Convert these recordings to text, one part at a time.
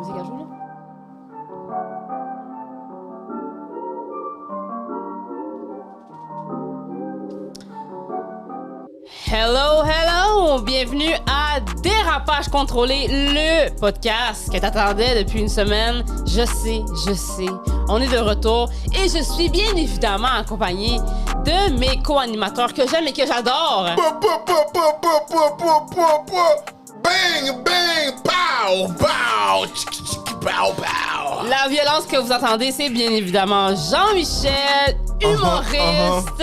musique à jouer, là? Hello, hello! Bienvenue à Dérapage Contrôlé, le podcast que t'attendais depuis une semaine. Je sais. On est de retour et je suis bien évidemment accompagnée de mes co-animateurs que j'aime et que j'adore. Bang, bang, pow, pow, pow, pow. La violence que vous entendez, c'est bien évidemment Jean-Michel, humoriste,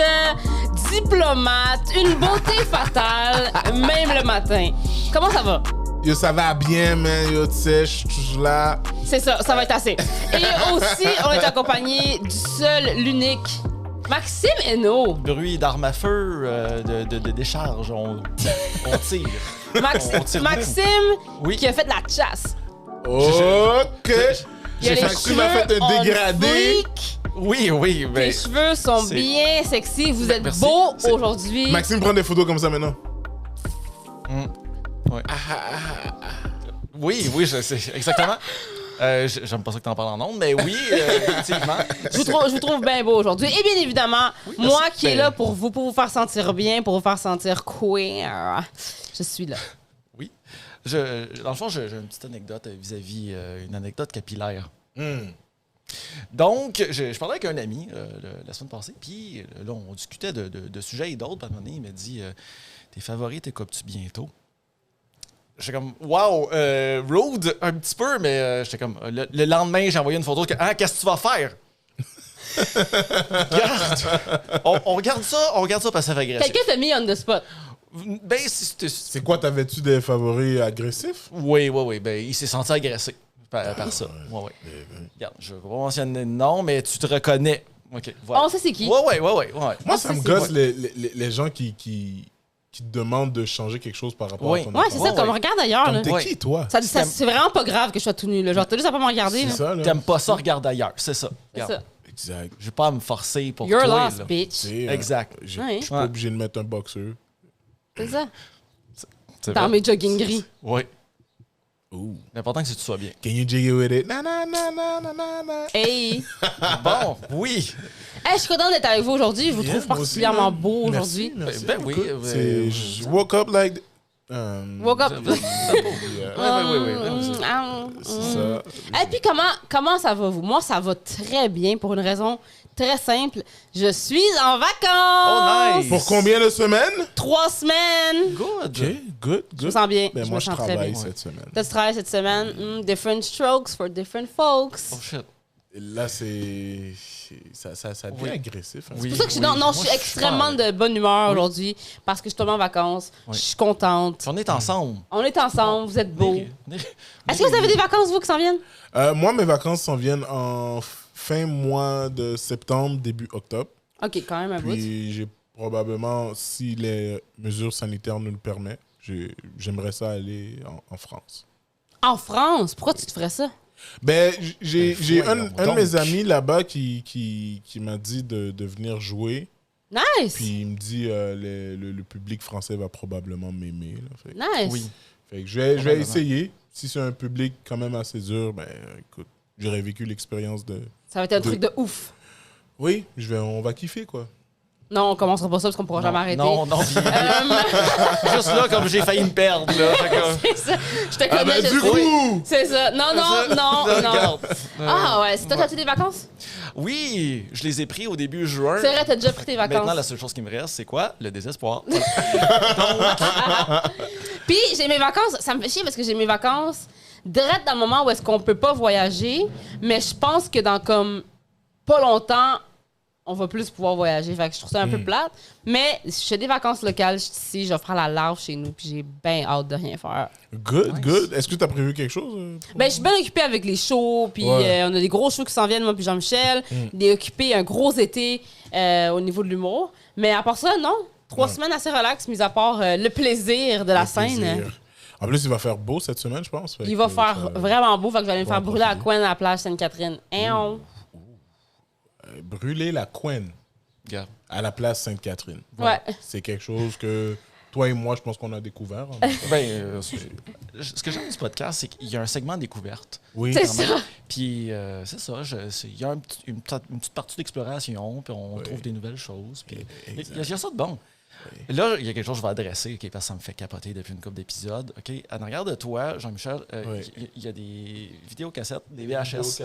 diplomate, une beauté fatale, même le matin. Comment ça va? Yo, ça va bien, man. Yo, tu sais, je suis toujours là. C'est ça va être assez. Et aussi, on est accompagné du seul, l'unique, Maxime Hainaut. Bruit d'armes à feu, de décharge, on tire. Maxime, Oui. qui a fait de la chasse. Ok. Il a les Maxime a fait cheveux un on dégradé. fleek. Oui, ben... Les cheveux sont c'est- bien sexy. Vous êtes Merci. beau C'est- aujourd'hui. Maxime prend des photos comme ça maintenant. Ouais. Oui, je sais, exactement. J'aime pas ça que t'en parles en ondes, mais oui, effectivement. Je vous trouve bien beau aujourd'hui. Et bien évidemment, merci. moi qui est Ben- là pour vous faire sentir bien, pour vous faire sentir queer, je suis là. Oui. Dans le fond, j'ai une petite anecdote vis-à-vis, une anecdote capillaire. Donc, je parlais avec un ami la semaine passée, puis là, on discutait de sujets et d'autres. Puis à un moment donné, il m'a dit tes favoris, t'écopes-tu bientôt? J'étais comme, wow, rude un petit peu, mais j'étais comme, le lendemain, j'ai envoyé une photo que, qu'est-ce que tu vas faire? Regarde, on regarde ça passif-agressif. Quelqu'un t'a mis on the spot. Ben, c'était. C'est quoi, t'avais-tu des favoris agressifs? Oui, ben, il s'est senti agressé par ça. Ouais. Regarde, je vais pas mentionner de nom, mais tu te reconnais. OK, voilà. On sait c'est qui. Ouais. Moi, ça ça, me c'est gosse vrai. les gens qui te demandent de changer quelque chose par rapport Oui. à ton Ouais, c'est ça, apparence. comme regarde ailleurs. Comme Là. t'es Ouais. qui, toi? C'est vraiment pas grave que je sois tout nu. Là. Genre, t'as juste à pas me regarder. C'est Là. ça, là. T'aimes pas ça, regarde ailleurs. C'est ça. C'est Regarde. ça. Exact. Je vais pas à me forcer pour You're toi. lost, là. bitch. Tu sais, Exact. Je Ouais. suis pas obligé de mettre un boxeur. C'est ça. C'est Dans vrai. mes jogging gris. Oui. Ooh. L'important, c'est que tu sois bien. Can you jiggle with it? Na na na na na na na. Hey! Bon, oui. Hey, je suis contente d'être avec vous aujourd'hui. Je vous Yeah, trouve moi aussi, particulièrement man. beau Merci, aujourd'hui. merci. Ben oui. Écoute, c'est- je woke up like... Woke up. yeah, Oui. c'est ça. Et puis, comment ça va, vous? Moi, ça va très bien pour une raison très simple. Je suis en vacances! Oh, nice. Pour combien de semaines? 3 semaines! Good. OK, good. Je me sens bien. Ben, je moi, me je sens très travaille bien. cette semaine. Toi, tu travailles cette semaine. Different strokes for different folks. Oh shit. Et là, c'est... Ça devient Oui. agressif. Hein. Oui. C'est pour ça que je suis Moi, extrêmement de bonne humeur aujourd'hui parce que je suis tombée en vacances. Oui. Je suis contente. Puis on est ensemble. On est ensemble, vous êtes beaux. On est- Est-ce que vous avez des vacances, vous, qui s'en viennent? Moi, mes vacances s'en viennent en fin mois de septembre, début octobre. OK, quand même un bout. Puis j'ai probablement, si les mesures sanitaires nous le permettent, j'aimerais ça aller en France. En France? Pourquoi tu te ferais ça? Ben, j'ai voyons un de donc. mes amis là-bas qui m'a dit de venir jouer. Nice! Puis il me dit le public français va probablement m'aimer. Là. Nice! Oui. Fait que je vais Probablement. essayer. Si c'est un public quand même assez dur, ben écoute, j'aurais vécu l'expérience de... Ça va être un truc de ouf. Oui, on va kiffer, quoi. Non, on commencera pas ça parce qu'on pourra jamais arrêter. Non, puis- juste là, comme j'ai failli me perdre. Là, fait que- C'est ça. Je te connais, ben, je du sais. coup! C'est ça. Non. Regarde. Ah ouais, c'est toi, t'as-tu des vacances? Oui, je les ai pris au début juin. C'est vrai, t'as déjà pris tes Maintenant, la vacances. seule chose qui me reste, c'est quoi? Le désespoir. Puis j'ai mes vacances, ça me fait chier parce que j'ai mes vacances direct dans le moment où est-ce qu'on peut pas voyager, mais je pense que dans comme pas longtemps, on va plus pouvoir voyager. Fait que je trouve ça un peu plate. Mais je fais des vacances locales, je suis ici, je vais faire la larve chez nous, puis j'ai bien hâte de rien faire. Good. Est-ce que tu as prévu quelque chose? Ben, je suis bien occupée avec les shows, puis Ouais. on a des gros shows qui s'en viennent, moi puis Jean-Michel. Des occupés, un gros été au niveau de l'humour. Mais à part ça, non. 3 semaines assez relax, mis à part le plaisir de la scène. Plaisir. En plus, il va faire beau cette semaine, je pense. Fait Il que va faire ça- vraiment beau, fait que je vais aller me faut faire brûler à profiter. Coin à la plage Sainte-Catherine. Brûler la couenne Regarde. à la place Sainte-Catherine. Ouais. C'est quelque chose que toi et moi, je pense qu'on a découvert. Ce que j'aime du podcast, c'est qu'il y a un segment découverte. Oui, C'est quand même. ça. Puis c'est ça, il y a une petite partie d'exploration, puis on trouve des nouvelles choses. Puis il y a ça de bon. Là, il y a quelque chose que je vais adresser, okay, parce que ça me fait capoter depuis une couple d'épisodes. Okay? En arrière de toi, Jean-Michel, il y a des vidéocassettes, des VHS.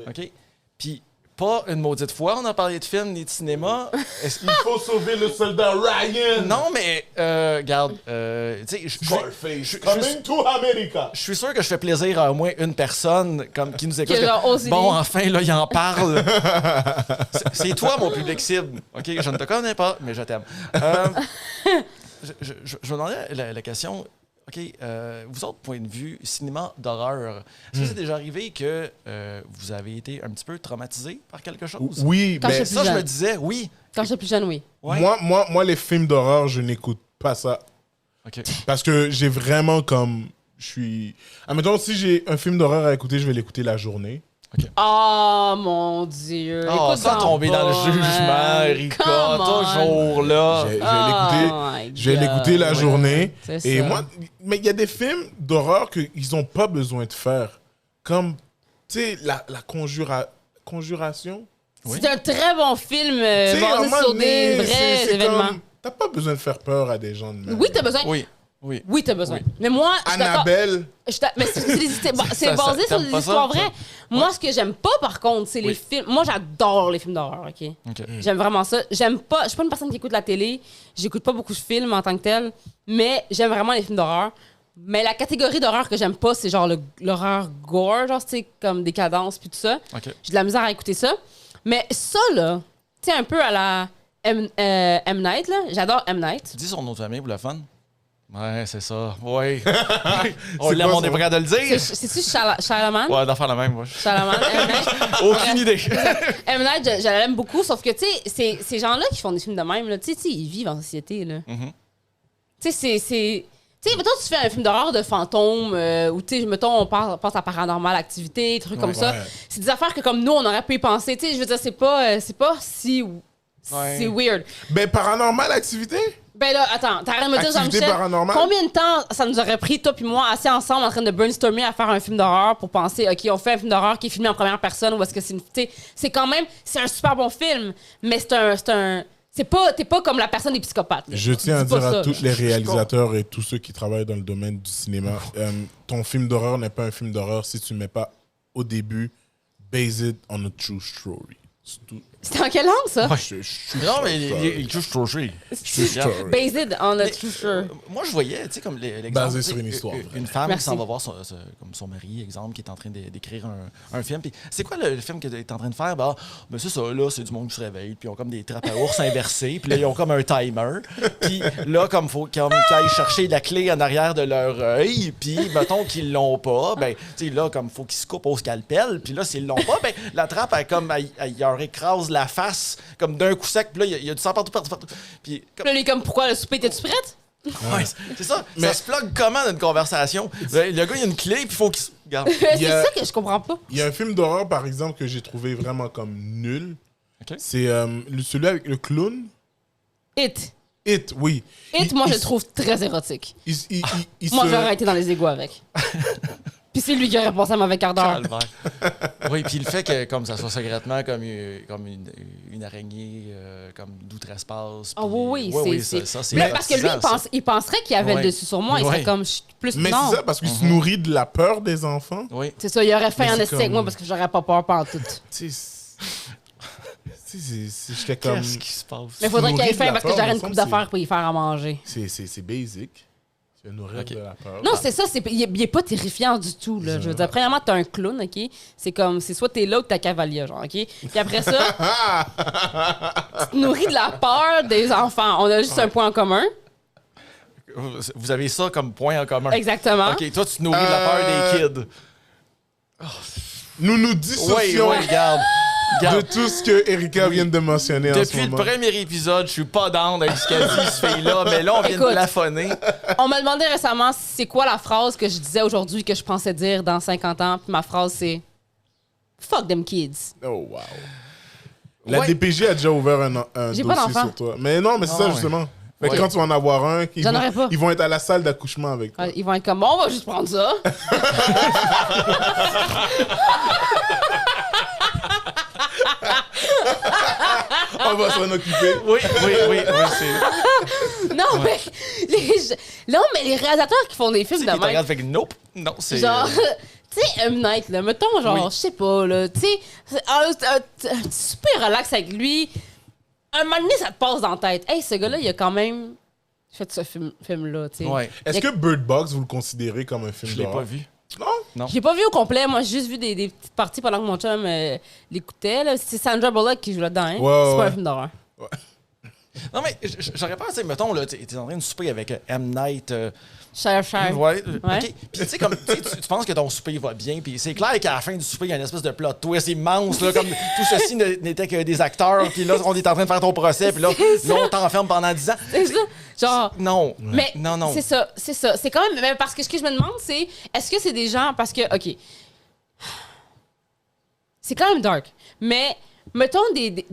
OK? Puis, pas une maudite fois, on a parlé de films, ni de cinéma. Il faut sauver le soldat Ryan! Non, mais, regarde, tu sais, Scarface, coming to America! je suis sûr que je fais plaisir à au moins une personne qui nous écoute. Que genre, osez-les. Bon, enfin, là, il en parle. C'est toi, mon public cible. OK, je ne te connais pas, mais je t'aime. Je me demandais la question... OK, vous autres, point de vue cinéma d'horreur, est-ce que c'est déjà arrivé que vous avez été un petit peu traumatisé par quelque chose? Oui, Quand mais j'étais Ça, plus je me jeune. disais, oui. Quand j'étais plus jeune, oui. Ouais. moi, les films d'horreur, je n'écoute pas ça. OK. Parce que j'ai vraiment comme... Je suis... Admettons, si j'ai un film d'horreur à écouter, je vais l'écouter la journée. Oh mon Dieu. Oh, Écoute ça tomber dans le pas, jugement, man. Erika, Come on. toujours là. Je vais l'écouter la God. journée. C'est Et ça. moi, mais il y a des films d'horreur qu'ils n'ont pas besoin de faire. Comme, tu sais, la Conjuration. Oui. C'est un très bon film Tu sais, à un basé moment sur donné, des vrais c'est événements. comme, t'as pas besoin de faire peur à des gens de même. Oui, t'as besoin. Oui, oui. Oui, t'as besoin. Oui. Mais moi, je suis d'accord. Annabelle. Mais c'est basé sur t'aimes des pas histoires ça? vraies. Moi, ce que j'aime pas, par contre, c'est les Oui. films. Moi, j'adore les films d'horreur, OK? OK. J'aime vraiment ça. J'aime pas... Je suis pas une personne qui écoute la télé. J'écoute pas beaucoup de films en tant que tel. Mais j'aime vraiment les films d'horreur. Mais la catégorie d'horreur que j'aime pas, c'est genre l'horreur gore, genre, tu sais, comme des cadences puis tout ça. OK. J'ai de la misère à écouter ça. Mais ça, là, tu sais, un peu à la M. Night, là. J'adore M. Night. Dis son nom de famille pour le fun. Ouais, c'est ça. Oui. On C'est l'a, quoi on est son- prêt de le dire. C'est-tu Charlemagne? Ouais, d'en faire la même, moi. Charlemagne, M. Night. Aucune idée. M. Night, je l'aime beaucoup, sauf que, tu sais, ces gens-là qui font des films de même, là, tu sais, ils vivent en société, là. Mhm. Tu sais, c'est... Tu sais, mettons, tu fais un film d'horreur de fantômes, ou, tu sais, mettons, on pense à Paranormal Activité, des trucs comme ça. Ouais. C'est des affaires que, comme nous, on aurait pu y penser. Tu sais, je veux dire, c'est pas si... Ouais. C'est weird. Ben, Paranormal Activité? Ben là, attends, t'arrêtes de me dire, Activité Jean-Michel, paranormale? combien de temps ça nous aurait pris, toi puis moi, assis ensemble, en train de brainstormer à faire un film d'horreur pour penser, OK, on fait un film d'horreur qui est filmé en première personne, ou est-ce que c'est une... Tu sais, c'est quand même... C'est un super bon film, mais t'es pas comme la personne des psychopathes. là. Je tiens à Dis pas dire à ça, tous là. les réalisateurs et tous ceux qui travaillent dans le domaine du cinéma, ton film d'horreur n'est pas un film d'horreur si tu ne mets pas au début « Based on a true story ». C'est tout. C'était en quelle langue, ça? Non, mais il touche trop cher. Story. Based on a true story. Moi, je voyais, tu sais, comme l'exemple. Basé tu sais, sur une histoire vraie. Une femme qui Merci. s'en va voir comme son mari, exemple, qui est en train d'écrire un film. Puis, c'est quoi le film qu'elle est en train de faire? Ben, c'est ça, là, c'est du monde qui se réveille. Puis, ils ont comme des trappes à ours inversées. Puis là, ils ont comme un timer. Puis là, comme faut qu'ils aillent chercher la clé en arrière de leur œil. Puis, mettons qu'ils l'ont pas. Ben, tu sais, là, comme faut qu'ils se coupent au scalpel. Puis là, s'ils l'ont pas, ben, la trappe, elle leur écrase la face comme d'un coup sec. Puis là, il y a du sang partout. Puis, Puis là, lui, comme, pourquoi le souper, t'es-tu prête? ouais, c'est ça. Mais- Ça se plug comment dans une conversation? Le gars, il a une clé, puis il faut qu'il se... Regarde. C'est y a- ça que je comprends pas. Il y a un film d'horreur, par exemple, que j'ai trouvé vraiment comme nul. Ok. C'est celui avec le clown. It. It, oui. Moi, je Il- le trouve très érotique. il Moi, se- j'aurais été dans les égouts avec. Puis c'est lui qui aurait passé un mauvais quart d'heure. Calvaire. Oui, puis le fait que comme ça soit secrètement comme une araignée comme d'outre-espace. Ah oui, puis- oui, ça, c'est Mais parce que lui, traumatisant, ça. il penserait qu'il avait Ouais. le dessus sur moi. Il Ouais. serait comme, je suis plus... Mais non. c'est ça, parce qu'il se nourrit de la peur des enfants. Oui. C'est ça, il aurait fait Mais un c'est essai avec comme- moi parce que j'aurais pas peur tout. Tu sais, j'étais comme... Qu'est-ce qui se passe? Mais il faudrait qu'il nourrit ait de faim la parce que peur, j'aurais me une coupe semble, d'affaires pour y faire à manger. C'est basic. C'est nourrir Ok. de la peur. Non, c'est ça, il est pas terrifiant du tout. Là. Je veux dire, premièrement, t'es un clown, OK? C'est soit t'es là ou t'es cavalier, genre, OK? Puis après ça, tu te nourris de la peur des enfants. On a juste un point en commun. Vous avez ça comme point en commun. Exactement. OK, toi, tu te nourris de la peur des kids. Nous Oui, dissocions regarde. de Regarde. tout ce que Erika vient de mentionner en ce Depuis le moment. premier épisode, je suis pas down avec ce qu'elle dit, ce fille-là, mais là, on vient de Écoute. plafonner. On m'a demandé récemment c'est quoi la phrase que je disais aujourd'hui que je pensais dire dans 50 ans. Puis ma phrase, c'est « Fuck them kids Oh, wow. La Ouais. DPJ a déjà ouvert un J'ai pas dossier d'enfant. sur toi. Mais non, mais c'est Ah, ça, ouais. justement. Fait que quand tu vas en avoir un, J'en aurais pas. ils vont être à la salle d'accouchement avec toi. Ils vont être comme, bon, on va juste prendre ça. On va s'en occuper. Oui, c'est... Non, mais non, mais les réalisateurs qui font des films Tu de sais, qui te même, regarde, fait que nope. Non, c'est... genre, tu sais, M. Night, là, mettons, genre, Oui. je sais pas, là, tu sais, un petit super relax avec lui, un moment donné, ça te passe dans la tête. Hey, ce gars-là, il a quand même fait ce film-là, tu sais. Ouais. Est-ce que Bird Box, vous le considérez comme un film Je l'ai d'horreur? pas vu. Non? Non. J'ai pas vu au complet, moi, j'ai juste vu des petites parties pendant que mon chum l'écoutait, là. C'est Sandra Bullock qui joue là-dedans, hein. Ouais, C'est pas ouais. un film d'horreur. Non, mais j'aurais pensé, mettons, là, t'es en train de souper avec M. Night. Cher. Ouais. Ouais. OK. Puis, tu sais, comme, tu penses que ton souper va bien, puis c'est clair qu'à la fin du souper, il y a une espèce de plot twist immense, là, comme tout ceci n'était que des acteurs, puis là, on est en train de faire ton procès, puis là, on t'enferme pendant 10 ans. C'est ça. Genre. Non. Mais Non. c'est ça. C'est quand même. Mais parce que ce que je me demande, c'est est-ce que c'est des gens. Parce que, OK. C'est quand même dark. Mais mettons des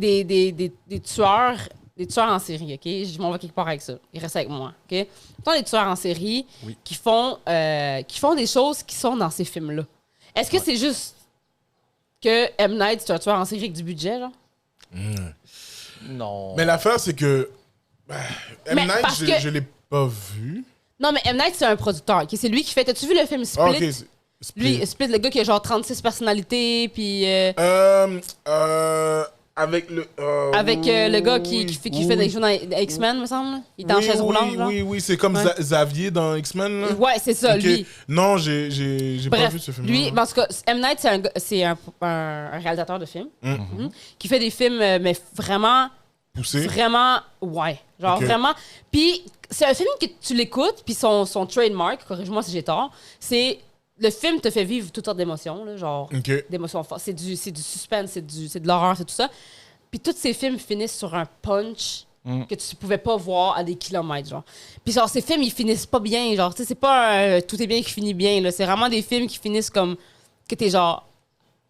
tueurs. Des tueurs en série, OK? Je m'en vais quelque part avec ça. Ils restent avec moi, OK? Mettons des tueurs en série Oui. qui font des choses qui sont dans ces films-là. Est-ce que c'est juste que M. Night, c'est un tueur en série avec du budget, genre? Non. Mais l'affaire, c'est que M. Mais Night, parce que- je l'ai pas vu. Non, mais M. Night, c'est un producteur, OK? C'est lui qui fait... T'as-tu vu le film Split? Ah, ok. Lui, Split, le gars qui a genre 36 personnalités, puis... Avec le. le gars qui fait des jeux dans X-Men, me semble. Il est en chaise roulante, genre. Oui, c'est comme Ouais. Xavier dans X-Men. Là. Ouais, c'est ça, Ok. lui. Non, j'ai pas Bref, vu ce film. lui, en tout cas, M. Night, c'est un réalisateur de films qui fait des films, mais vraiment, Poussé. ouais. Genre Ok. vraiment. Puis c'est un film que tu l'écoutes, puis son trademark, corrige-moi si j'ai tort, c'est le film te fait vivre toutes sortes d'émotions, là, genre Ok. d'émotions fortes. C'est du suspense, c'est de l'horreur, c'est tout ça. Puis tous ces films finissent sur un punch que tu pouvais pas voir à des kilomètres, genre. Puis genre, ces films, ils finissent pas bien, genre. Tu sais, c'est pas un tout est bien qui finit bien, là. C'est vraiment des films qui finissent comme que t'es genre...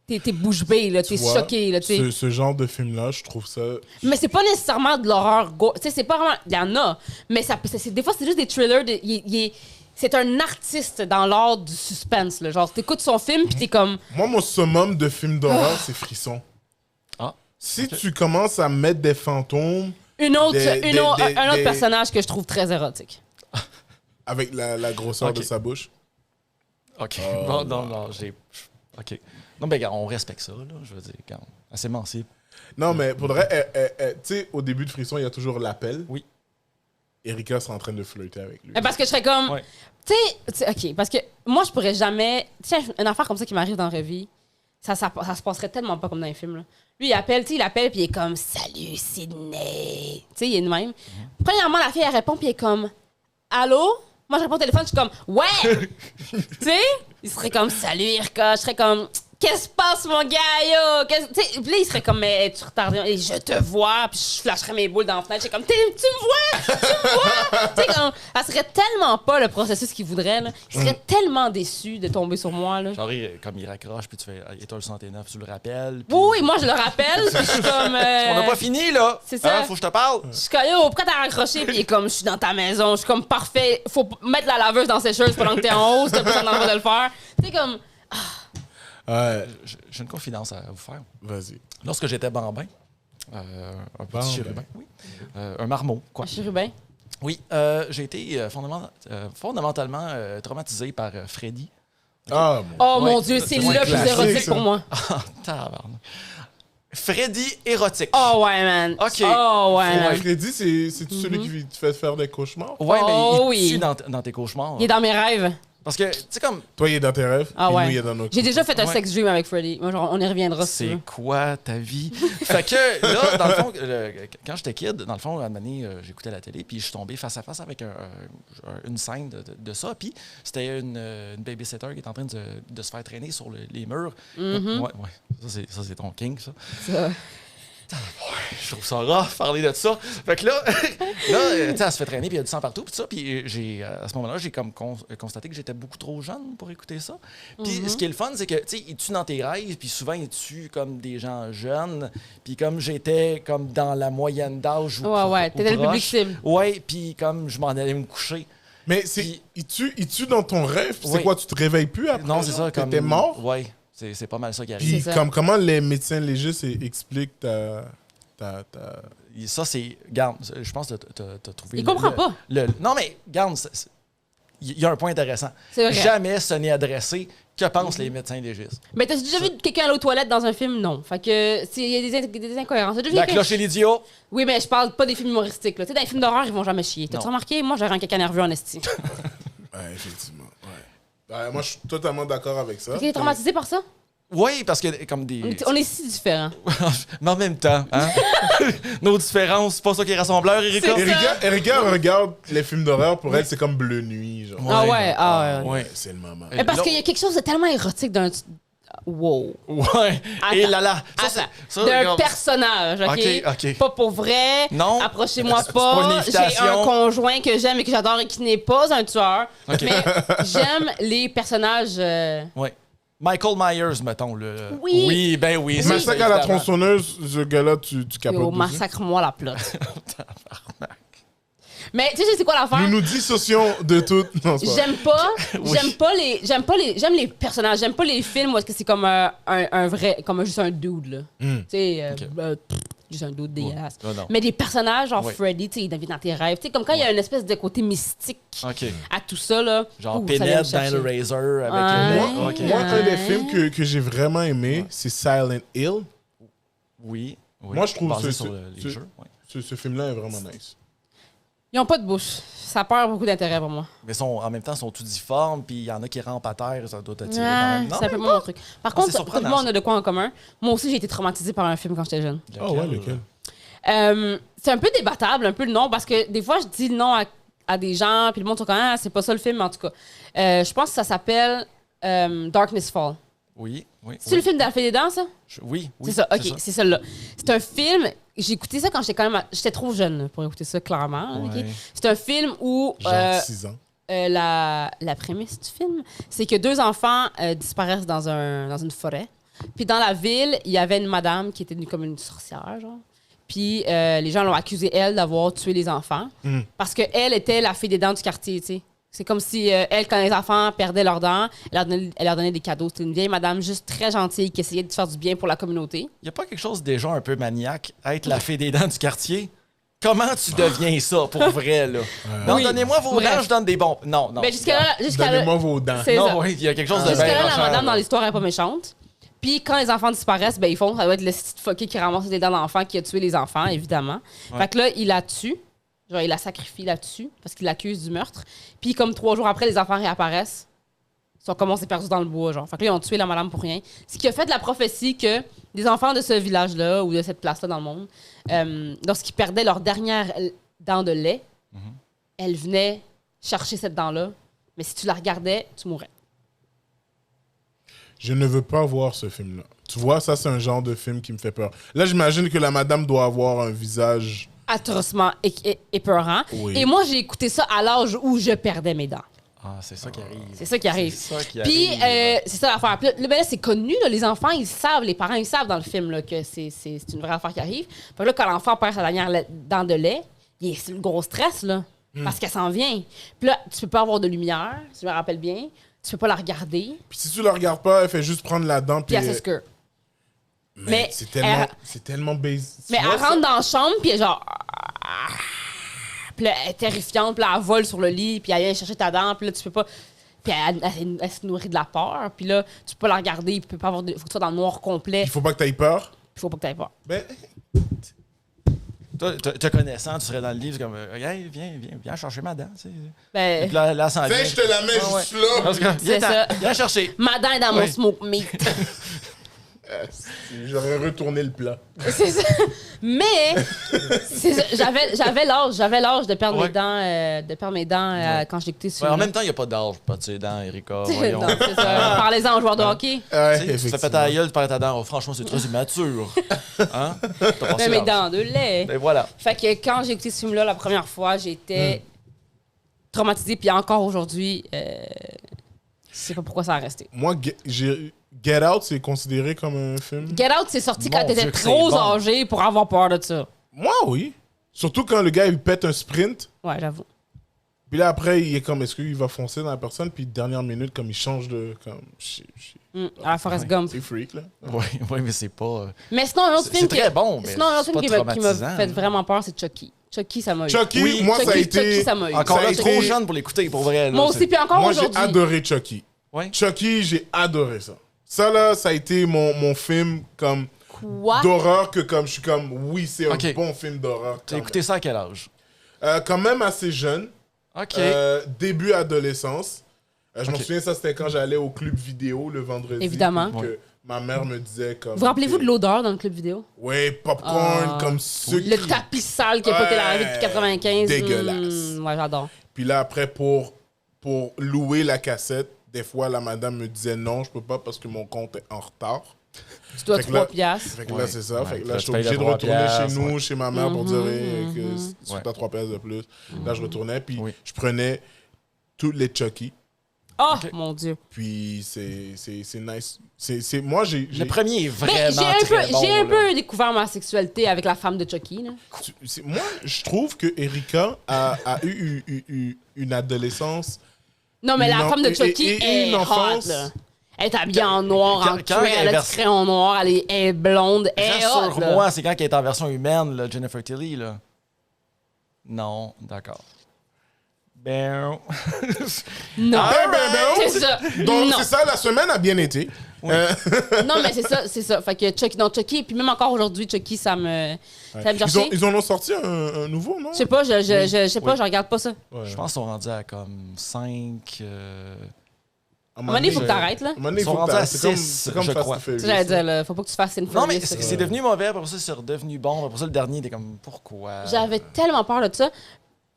T'es bouche bée, là. T'es Tu vois, choqué, là, tu sais. ce genre de film-là, je trouve ça. Mais c'est pas nécessairement de l'horreur. Tu sais, c'est pas vraiment... Il y en a. Mais des fois, c'est juste des thrillers. C'est un artiste dans l'art du suspense, là. Genre, t'écoutes son film, puis t'es comme... Moi, mon summum de film d'horreur, c'est Frisson. Ah. Si tu commences à mettre des fantômes un autre des- personnage que je trouve très érotique. avec la grosseur Ok. de sa bouche. OK. Oh, non, j'ai... OK. Non, mais regarde, on respecte ça, là. Je veux dire, regarde, assez sensible. Non, mais pour de vrai, tu sais, au début de Frisson, il y a toujours l'appel. Oui. Erika sera en train de flirter avec lui. Parce que je serais comme... Ouais. Tu sais, OK, parce que moi, je pourrais jamais... Tu sais, une affaire comme ça qui m'arrive dans la vraie vie, ça se passerait tellement pas comme dans les films, là. Lui, il appelle, puis il est comme « Salut, Sydney! » Tu sais, il est de même. Premièrement, la fille, elle répond, puis il est comme « Allô? » Moi, je réponds au téléphone, je suis comme « Ouais! » Tu sais? Il serait comme « Salut, Erika! » Je serais comme « Qu'est-ce qui se passe, mon gars, yo? Tu sais, puis là, il serait comme, mais tu retardes, et je te vois, puis je flasherais mes boules dans la fenêtre. J'ai comme, tu me vois? Tu me vois? Tu sais, comme, ça serait tellement pas le processus qu'il voudrait, là. Il serait tellement déçu de tomber sur moi, là. Genre, comme il raccroche, puis tu fais étoile 69, tu le rappelles. Puis... Oui, moi, je le rappelle, puis je suis comme. On n'a pas fini, là! c'est ça. Hein, faut que je te parle! Je suis comme, yo, pourquoi t'as raccroché? Puis il est comme, je suis dans ta maison. Je suis comme, parfait. Faut mettre la laveuse dans ses sécheuse pendant que t'es en haut, si t'as pas le droit de le faire. Tu sais, comme. Ouais, J'ai une confidence à vous faire. vas-y. Lorsque j'étais bambin, un petit Bambin. chérubin, oui, un marmot, quoi. Chérubin. Oui, j'ai été fondamentalement traumatisé par Freddy. Ah, bon. Oh Ouais, mon Dieu, c'est c'est moins le plus classique, érotique ça. pour moi. Tabarnak. Freddy érotique. Oh ouais, man. OK. Oh ouais, man. Freddy, c'est celui qui te fait faire des cauchemars? Ouais, mais Oh il oui. tue dans tes cauchemars. Il est dans mes rêves. Parce que, tu sais, comme, Toi, il est dans tes rêves, Ah puis ouais. nous, il est dans nos J'ai déjà fait un Ouais. sex dream avec Freddy. Moi, genre, on y reviendra si tu c'est veux. quoi ta vie? Fait que, là, dans le fond, quand j'étais kid, dans le fond, à un moment donné, j'écoutais la télé, puis je suis tombé face à face avec une scène de ça. Puis c'était une babysitter qui est en train de se faire traîner sur les murs. Mm-hmm. Ouais. Ça, c'est ton king, ça. Ça. Je trouve ça rough parler de ça. Fait que là, tu sais, elle se fait traîner, puis il y a du sang partout, puis ça. Puis à ce moment-là, j'ai comme constaté que j'étais beaucoup trop jeune pour écouter ça. Puis ce qui est le fun, c'est que, tu sais, il tue dans tes rêves, puis souvent, il tue comme des gens jeunes. Puis comme j'étais comme dans la moyenne d'âge Ouais, t'étais le public cible. Ouais, puis comme je m'en allais me coucher. Mais Puis- il tue dans ton rêve. C'est Oui. quoi, tu te réveilles plus après? Non, c'est ça. T'étais mort? Ouais, c'est pas mal ça qui arrive. Puis C'est ça. comment les médecins légistes expliquent ta... Ça, c'est. Garde, je pense que t'as trouvé. Il comprend pas. Non, mais, garde, il y a un point intéressant. C'est vrai. Jamais ce n'est adressé. Que pensent les médecins légistes? Mais t'as déjà vu quelqu'un aller aux toilettes dans un film? Non. Fait que il y a des incohérences. T'as déjà vu La quelqu'un- cloche et l'idiot. Oui, mais je parle pas des films humoristiques. Là. Tu sais, dans les films d'horreur, ils vont jamais chier. T'as-tu Non. remarqué? Moi, j'aurais un caca nerveux en esti. Ouais, effectivement. Ouais. Moi, je suis totalement d'accord avec ça. T'es traumatisé par ça? Oui, parce que comme des. On est si différents. Mais en même temps, hein? Nos différences, c'est pas ça qui est rassembleur, Erika? C'est- Erika regarde les films d'horreur, pour elle, c'est comme Bleu Nuit. Genre. Ah ouais, ah ouais. Ouais. C'est le moment. Mais parce Non. qu'il y a quelque chose de tellement érotique d'un... Wow. Ouais. Et là là. Ça, Attends. ça, D'un comme- personnage, OK? OK. Pas pour vrai. Non. Approchez-moi C'est pas une pas. J'ai un invitation. conjoint que j'aime et que j'adore et qui n'est pas un tueur. OK. Mais j'aime les personnages... Ouais. Michael Myers, mettons. Oui. Oui, ben oui. ça, Massacre c'est à la évidemment. tronçonneuse, ce gars-là, tu capotes Yo, dessus. massacre-moi la plotte. Mais tu sais, c'est quoi l'affaire? Nous nous dissocions de tout. Non, c'est pas vrai. J'aime les personnages, j'aime pas les films où est-ce que c'est comme un vrai, comme juste un dude, là. Tu sais, juste un dude dégueulasse. Ah non. Mais des personnages, genre Oui. Freddy, tu sais, il devient dans tes rêves. Tu sais, comme quand il y a une espèce de côté mystique OK. à tout ça, là. Genre Ouh, ça vient me Pinhead dans chercher. le Razor avec Ouais. Moi, OK. moi, un des Ouais. films que j'ai vraiment aimé, c'est Silent Hill. Oui. Moi, je trouve Basé ce- sur ce- les jeux. Ouais. Ce film-là est vraiment nice. Ils ont pas de bouche. Ça perd beaucoup d'intérêt pour moi. Mais en même temps, ils sont tous difformes, puis il y en a qui rampent à terre, ça doit t'attirer quand Ouais, même. Non, c'est un peu même mon truc. Par contre, c'est tout le surprenant, monde a de quoi en commun. Moi aussi, j'ai été traumatisée par un film quand j'étais jeune. pas. Oh ouais, lequel? C'est un peu débattable, un peu le nom, parce que des fois, je dis le nom à des gens, puis le monde sont comme, ah, c'est pas ça le film, mais en tout cas. Je pense que ça s'appelle Darkness Fall. Oui. C'est le film d'Alphée des Dents, ça? Oui. C'est ça, ok, c'est celle-là. C'est un film, j'ai écouté ça quand j'étais quand même. J'étais trop jeune pour écouter ça, clairement. ok? Ouais. C'est un film où. Genre 6 ans. La prémisse du film, c'est que deux enfants disparaissent dans une forêt. Puis dans la ville, il y avait une madame qui était comme une sorcière, genre. Puis les gens l'ont accusée, elle, d'avoir tué les enfants. Parce qu'elle était la fille des dents du quartier, tu sais. C'est comme si, elle, quand les enfants perdaient leurs dents, elle leur donnait des cadeaux. C'était une vieille madame juste très gentille qui essayait de faire du bien pour la communauté. Il n'y a pas quelque chose déjà un peu maniaque, être la fée des dents du quartier? Comment tu deviens ça, pour vrai, là? Non, Oui. donnez-moi vos Bref. dents, je donne des bons. Non. Mais jusqu'à là, Donnez-moi vos dents. c'est ça. Non, oui, il y a quelque chose de Jusqu'à bien là, la rochant, madame là. dans l'histoire est pas méchante. Puis quand les enfants disparaissent, ben ils font, ça doit être le petit fucké qui ramasse les dents d'enfant qui a tué les enfants, évidemment. Ouais. Fait que là, il la tue. Genre, il la sacrifie là-dessus parce qu'il l'accuse du meurtre. Puis comme 3 jours après, les enfants réapparaissent. Ils sont comme on s'est perdu dans le bois, genre. Fait que là, ils ont tué la madame pour rien. Ce qui a fait de la prophétie que des enfants de ce village-là ou de cette place-là dans le monde, lorsqu'ils perdaient leur dernière dent de lait, elles venaient chercher cette dent-là. Mais si tu la regardais, tu mourrais. Je ne veux pas voir ce film-là. Tu vois, ça, c'est un genre de film qui me fait peur. Là, j'imagine que la madame doit avoir un visage... Atrocement épeurant. Oui. Et moi, j'ai écouté ça à l'âge où je perdais mes dents. Ah, c'est ça qui arrive. C'est ça qui arrive. C'est ça qui Puis, arrive. c'est ça l'affaire. Puis là, ben là, c'est connu, là, les enfants, ils savent, les parents, ils savent dans le film là, que c'est une vraie affaire qui arrive. Fait que là, quand l'enfant perd sa dernière dent de lait, c'est le gros stress, là, parce qu'elle s'en vient. Puis là, tu peux pas avoir de lumière, si je me rappelle bien. Tu peux pas la regarder, Puis si tu la regardes pas, elle fait juste prendre la dent. puis elle s'escure. Mais c'est tellement basique. Mais elle rentre dans la chambre, puis elle est genre... Puis là, elle est terrifiante, puis là, elle vole sur le lit, puis elle vient chercher ta dent, puis là, tu peux pas... Puis elle se nourrit de la peur, puis là, tu peux pas la regarder, puis tu peux pas avoir... Faut que tu sois dans le noir complet, Il faut pas que tu aies peur. il faut pas que tu aies peur. Ben, Toi, te connaissant, tu serais dans le livre comme hey, viens chercher ma dent. Tu sais. Ben, Puis là, ça en vient. tiens, je te la mets Ah ouais. juste là. Parce que, C'est ça. viens chercher. ma dent est dans mon Ouais. smoke meat. J'aurais retourné le plat. C'est ça. Mais c'est ça. J'avais l'âge de perdre mes dents, quand j'ai écouté ce Ouais, en film. même temps, il n'y a pas d'âge pour perdre ses dents, Erika. Non, Voyons. c'est ça. Parlez-en aux joueurs de hockey. Ouais, Tu te fais péter la gueule, tu perds ta dent. Oh, franchement, c'est très immature. Hein? T'as passé Mais mes l'âge. dents de lait. Et voilà. Fait que quand j'ai écouté ce film-là la première fois, j'étais traumatisée. Puis encore aujourd'hui, je sais pas pourquoi ça a resté. Moi, Get Out, c'est considéré comme un film? Get Out, c'est sorti quand Mon t'étais Dieu, que trop c'est bon. âgé pour avoir peur de ça. Moi, oui. Surtout quand le gars, il pète un sprint. Ouais, j'avoue. Puis là, après, il est comme, est-ce qu'il va foncer dans la personne? Puis dernière minute, comme il change de... Comme, À la Forrest Gump. c'est freak, là. Oui, mais c'est pas. Mais sinon, un autre C'est film très bon, mais sinon, un autre c'est film pas qui m'a traumatisant, fait là. vraiment peur, c'est Chucky. Chucky, ça m'a eu. Chucky, Oui, moi, ça a Chucky, été... ça m'a eu. Encore Ça a là, été- trop jeune pour l'écouter, pour vrai. là, Moi aussi, puis encore Moi, j'ai aujourd'hui. adoré Chucky. Ouais. Chucky, j'ai adoré ça. Ça, là, ça a été mon film comme Quoi? d'horreur que comme je suis comme, oui, c'est un Ok. bon film d'horreur. T'as écouté ça à quel âge? Quand même assez jeune. OK. Début adolescence. Je me Ok. souviens, ça, c'était quand j'allais au club vidéo le vendredi. Évidemment. puis que ma mère me disait comme... Vous vous rappelez-vous de l'odeur dans le club vidéo? Oui, popcorn, Ah. comme sucre. Le tapis sale qui a pas été lavé depuis 95. Dégueulasse. Ouais, j'adore. Puis là, après, pour louer la cassette, des fois, la madame me disait non, je peux pas parce que mon compte est en retard. Tu dois Fait que là- 3 piastres. Fait que Ouais. là, c'est ça. Ouais, Fait que puis là, là, je suis tu payes obligé le de retourner 3 chez piastres, nous, ouais. chez ma mère, pour dire que tu Ouais. as 3 pièces de plus. Là, je retournais, puis Oui. je prenais tous les Chucky. Oh, Ok. mon Dieu. Puis c'est nice. Moi, j'ai... Le premier est Mais vraiment très bon. j'ai un là. peu découvert ma sexualité avec la femme de Chucky. Là. Moi, je trouve que Erika a eu une adolescence... Non, mais la Non, femme de et- Chucky et une est enfance. hot, là. Elle est habillée en noir, en quand cuir, elle elle a verse- du crayon noir, elle est blonde, elle est hot, là. Rassure-moi, c'est quand elle est en version humaine, là, Jennifer Tilly, là. Non, d'accord. Ben... Non. ben, C'est ça. Donc, non. c'est ça, la semaine a bien été. Non, mais c'est ça. Fait que Chucky, non, Chucky, puis même encore aujourd'hui, Chucky, ça me chercher. Ils en ont sorti un nouveau, non? Je sais pas, je sais pas, Oui. je regarde pas ça. Ouais. Je pense qu'ils sont rendus à comme 5... À À un moment donné, il faut que t'arrêtes, là. À un moment donné, Ils sont faut que rendus à t'arrêtes. C'est comme, 6, c'est comme je Fast crois. and Furious. Ça, j'allais dire, là, faut pas que tu fasses une Non, mais Furious, c'est devenu mauvais, après ça, c'est redevenu bon. Après ça, le dernier, t'es comme, pourquoi? J'avais tellement peur de ça.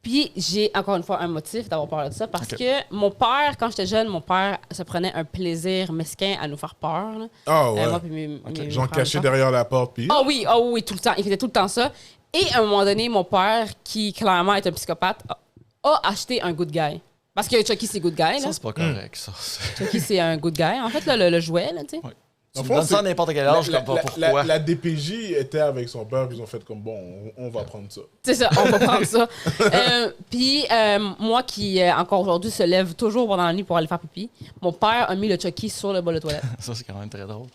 Puis j'ai encore une fois un motif d'avoir peur de ça parce Ok. que mon père, quand j'étais jeune, mon père se prenait un plaisir mesquin à nous faire peur. Là. Ah ouais. Moi, puis mes J'en frères et cachais sœurs. derrière la porte, puis... Ah oui, tout le temps. Il faisait tout le temps ça. Et à un moment donné, mon père, qui clairement est un psychopathe, a acheté un good guy. Parce que Chucky, c'est good guy. Là. Ça, c'est pas correct, ça. Chucky, c'est un good guy. En fait, là, le jouet, là, tu sais. Ouais. Dans Tu le me fond, donnes ça à c'est- n'importe quel âge, comme pas pourquoi. La DPJ était avec son père, puis ils ont fait comme, bon, on va prendre ça. C'est ça, on va prendre ça. Puis, moi qui, encore aujourd'hui, se lève toujours pendant la nuit pour aller faire pipi, mon père a mis le Chucky sur le bol de toilette. Ça, c'est quand même très drôle.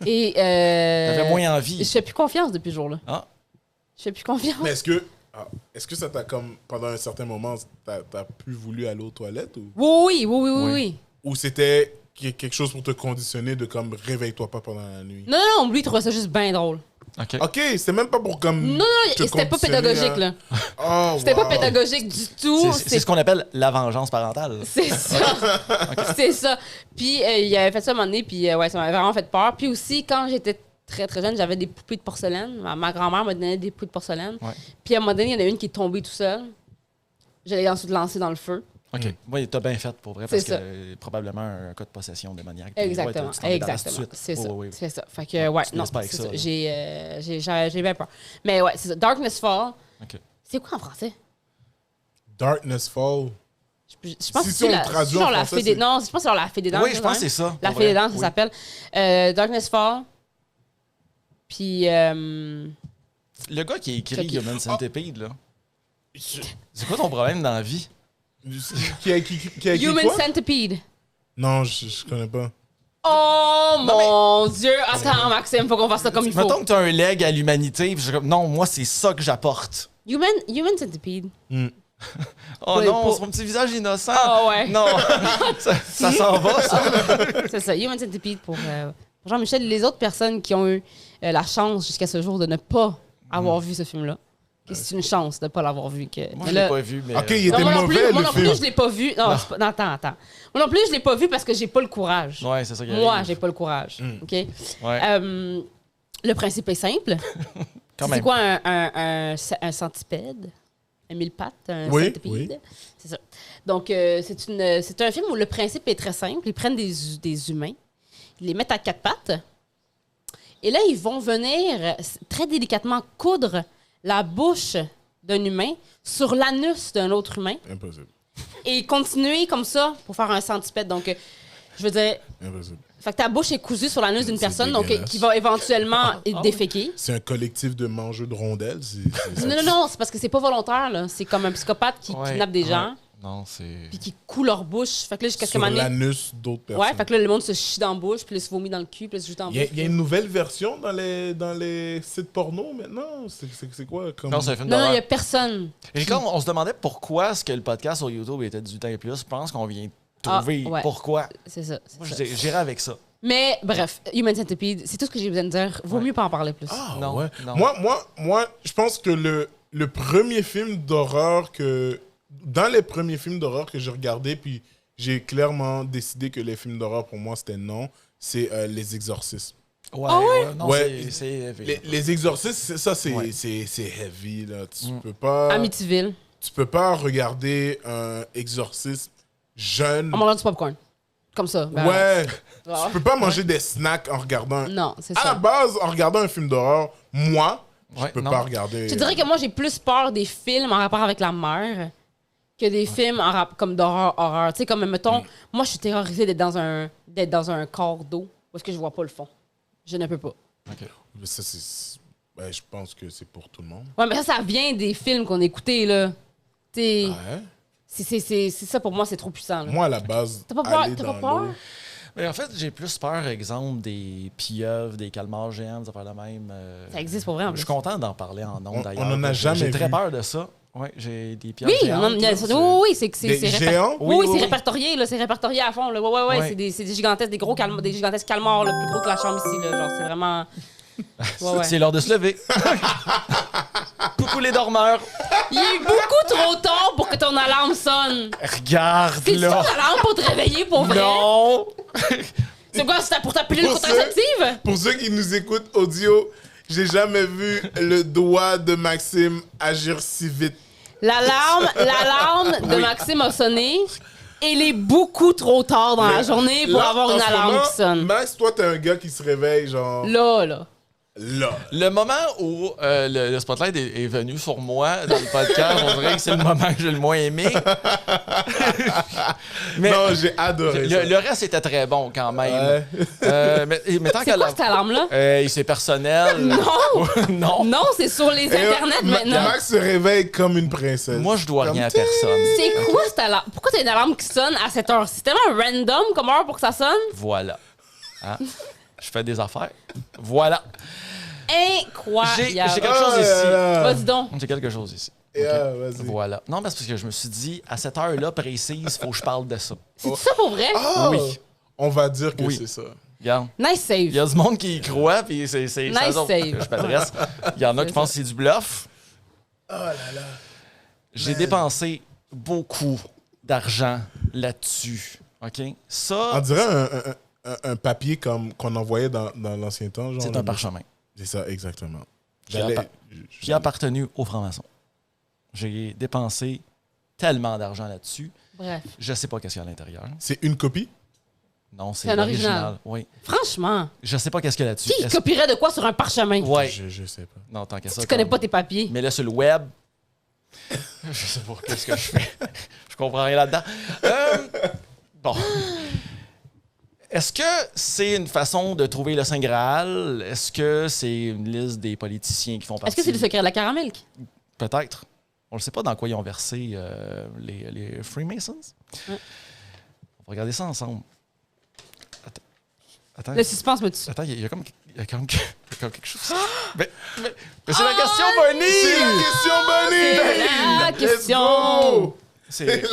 Et T'avais moins je envie. fais plus confiance depuis ce jour-là. Ah, Je fais plus confiance. Mais est-ce que ça t'a comme, pendant un certain moment, t'as plus voulu aller aux toilettes, Oui. ou c'était quelque chose pour te conditionner de comme, réveille-toi pas pendant la nuit? Non, lui, il trouvait ça juste bien drôle. OK. Ok, c'est même pas pour comme... Non, te c'était pas conditionner pédagogique, à- là. Oh, C'était pas wow. pédagogique du tout. C'est ce qu'on appelle la vengeance parentale. C'est ça. C'est ça. Puis il avait fait ça à un moment donné, puis ouais, ça m'avait vraiment fait peur. Puis aussi, quand j'étais très, très jeune, j'avais des poupées de porcelaine. Ma grand-mère me donnait des poupées de porcelaine. Ouais. Puis à un moment donné, il y en a une qui est tombée tout seul. J'allais ensuite lancer dans le feu. OK. Oui, t'as bien fait pour vrai, parce C'est que ça. probablement un cas de possession démoniaque. Puis, Exactement. ouais, tu t'en débarrasses tout de Exactement. suite. C'est ça. Oui. C'est ça. Fait que, ouais, Tu te non, laisses pas avec c'est ça, ça. là. J'ai bien peur. Mais ouais, c'est ça. Darkness Fall. OK. C'est quoi en français? Darkness Fall. Je pense Si que on c'est le traduit en genre la français, fée des... c'est- Non, je pense que c'est genre la fée des dents. Oui, je pense que c'est ça. La pour fée des vrai. dents, ça Oui. s'appelle. Darkness Fall. Puis... Le gars qui a écrit Chucky. Human Centipede, là, c'est quoi ton problème dans la vie? Qui a écrit Human quoi? Centipede. Non, je connais pas. Oh mon Dieu! Attends, Maxime, faut qu'on fasse ça comme il faut. Mettons que t'as un leg à l'humanité, puis je suis comme, non, moi, c'est ça que j'apporte. Human Centipede. Oh Ouais, non, pour- son petit visage innocent. Ah ouais. Non, ça s'en va, ça. C'est ça, Human Centipede pour Jean-Michel et les autres personnes qui ont eu la chance jusqu'à ce jour de ne pas avoir vu ce film-là. Que c'est une chance de ne pas l'avoir vu. Que... Moi, mais je là- l'ai pas vu, mais... Ok, il était Non, moi non mauvais, plus, moi le non plus, film. je l'ai pas vu. Non, c'est pas- non, attends. Moi non plus, je l'ai pas vu parce que j'ai pas le courage. Ouais, c'est ça qui Moi, arrive. j'ai pas le courage. OK? Ouais, Le principe est simple. quand C'est même. quoi un centipède? Un mille pattes? Un Oui, centipède? oui. C'est ça. Donc, c'est un film où le principe est très simple. Ils prennent des humains, ils les mettent à quatre pattes, et là, ils vont venir très délicatement coudre la bouche d'un humain sur l'anus d'un autre humain Impossible. et continuer comme ça pour faire un centipède. Donc, je veux dire, Impossible. fait que ta bouche est cousue sur l'anus d'une C'est personne donc, dégueulasse. qui va éventuellement déféquer. C'est un collectif de mangeurs de rondelles. Non, c'est parce que c'est pas volontaire, là. C'est comme un psychopathe qui Ouais, kidnappe des gens, Non, c'est... puis qui coule leur bouche. Fait que là, jusqu'à ce qu'à Sur un moment donné- l'anus d'autres personnes. Ouais, fait que là, le monde se chie dans la bouche, puis là, se vomit dans le cul, puis là, se joue dans la bouche. Il y a une nouvelle version dans les sites porno maintenant? C'est quoi? Comme... Non, c'est un film Non, il y d'horreur. a personne. Et quand on se demandait pourquoi est-ce que le podcast sur YouTube était 18 ans et plus, je pense qu'on vient de trouver Ah, ouais. pourquoi. C'est ça. c'est Moi, ça. j'irais avec ça. Mais bref, Human Centipede, c'est tout ce que j'ai besoin de dire. Vaut mieux pas en parler plus. Ah, Non, ouais. non. Moi, je pense que le premier film d'horreur que... Dans les premiers films d'horreur que j'ai regardés, puis j'ai clairement décidé que les films d'horreur, pour moi, c'était non, c'est Les Exorcismes. Ouais, Ah ouais? non, Ouais. c'est heavy. Les Exorcismes, ça, c'est Ouais. c'est heavy, là. Tu Mm. peux pas... Amityville. Tu peux pas regarder un exorcisme jeune. En mangeant du popcorn. Comme ça. Ben, Ouais. ah. Tu peux pas manger des snacks en regardant un... Non, c'est À la ça. base, en regardant un film d'horreur, moi, je Ouais, peux non. pas regarder... Je te dirais que moi, j'ai plus peur des films en rapport avec la mère que des films comme d'horreur. Tu sais, comme, mettons, moi, je suis terrorisée d'être dans un corps d'eau parce que je vois pas le fond. Je ne peux pas. Ok. Mais ça, c'est... Ben, je pense que c'est pour tout le monde. Ouais, mais ça vient des films qu'on a écoutés, là. T'sais, Ouais. c'est ça, pour moi, c'est trop puissant, là. Moi, à la base, T'as pas peur? aller T'as dans pas peur? l'eau- Mais en fait, j'ai plus peur, exemple, des pieuvres, des calmars géants, des affaires de même. Ça existe pour vrai, en Je suis plus. content d'en parler en On ondes, d'ailleurs. en a jamais J'ai très vu. peur de ça. Ouais, j'ai des pieuvres Oui, géantes. il y a- là, oui, c'est Des géants? Oui, Oui, c'est oui. répertorié, là. C'est répertorié à fond, là. Ouais. Ouais. C'est des gigantesques, des gigantesques calmars, là, plus gros que la chambre ici, là. Genre, c'est vraiment... Ouais. C'est l'heure de se lever. Coucou les dormeurs. Il est beaucoup trop tard pour que ton alarme sonne. Regarde, C'est ton là. alarme pour te réveiller, pour vrai? Non. C'est quoi, c'est pour ta pilule Pour contraceptive? Pour ceux qui nous écoutent audio, j'ai jamais vu le doigt de Maxime agir si vite. L'alarme de Oui. Maxime a sonné. Et il est beaucoup trop tard dans la journée pour Là, avoir en une ce alarme moment, qui sonne. Max, toi, t'es un gars qui se réveille, genre... Là. Là. Le moment où le spotlight est venu sur moi dans le podcast, on dirait que c'est le moment que j'ai le moins aimé. Mais Non, j'ai adoré ça. le reste était très bon quand même. Ouais. Mais tant C'est qu'à quoi la... cette alarme-là? c'est personnel. Non! Non. Non, c'est sur les internets maintenant. Max se réveille comme une princesse. Moi, je dois Comme rien à personne. C'est quoi cette alarme? Pourquoi t'as une alarme qui sonne à cette heure? C'est tellement random comme heure pour que ça sonne. Voilà. Hein? Je fais des affaires. Voilà. Incroyable. J'ai quelque chose ici. Vas-y donc. J'ai quelque chose ici. Yeah, Ok? vas-y. Voilà. Non, mais c'est parce que je me suis dit, à cette heure-là précise, il faut que je parle de ça. C'est ça pour vrai? Ah! Oui. On va dire que Oui. c'est ça. Regarde. Nice save. Il y a du monde qui y croit, puis c'est Nice eux autres save. que je m'adresse. Il y en a qui pensent que c'est du bluff. Oh là là. J'ai dépensé beaucoup d'argent là-dessus. OK? On Ça, dirait un papier comme qu'on envoyait dans l'ancien temps. genre c'est le- un parchemin C'est ça, exactement. Qui a appartenu aux francs-maçons. J'ai dépensé tellement d'argent là-dessus. Bref. Je sais pas qu'est-ce qu'il y a à l'intérieur. C'est une copie? Non, c'est C'est un l'original. original. Oui. Franchement, Je sais pas qu'est-ce qu'il y a là-dessus. qui Est-ce- copierait de quoi sur un parchemin? Ouais. Je sais pas. Non, tant qu'à ça. Tu connais comme- pas tes papiers. Mais là, sur le web, je sais pas qu'est-ce que je fais. Je comprends rien là-dedans. Bon. Est-ce que c'est une façon de trouver le Saint Graal? Est-ce que c'est une liste des politiciens qui font partie? Est-ce que c'est le secret de la caramel? Peut-être. On ne sait pas dans quoi ils ont versé les Freemasons. Ouais. On va regarder ça ensemble. Attends. Le suspense me tue. Attends, il y a comme quelque chose. Mais c'est la question, Bonnie! C'est la question bonnie! La Let's question. go! C'est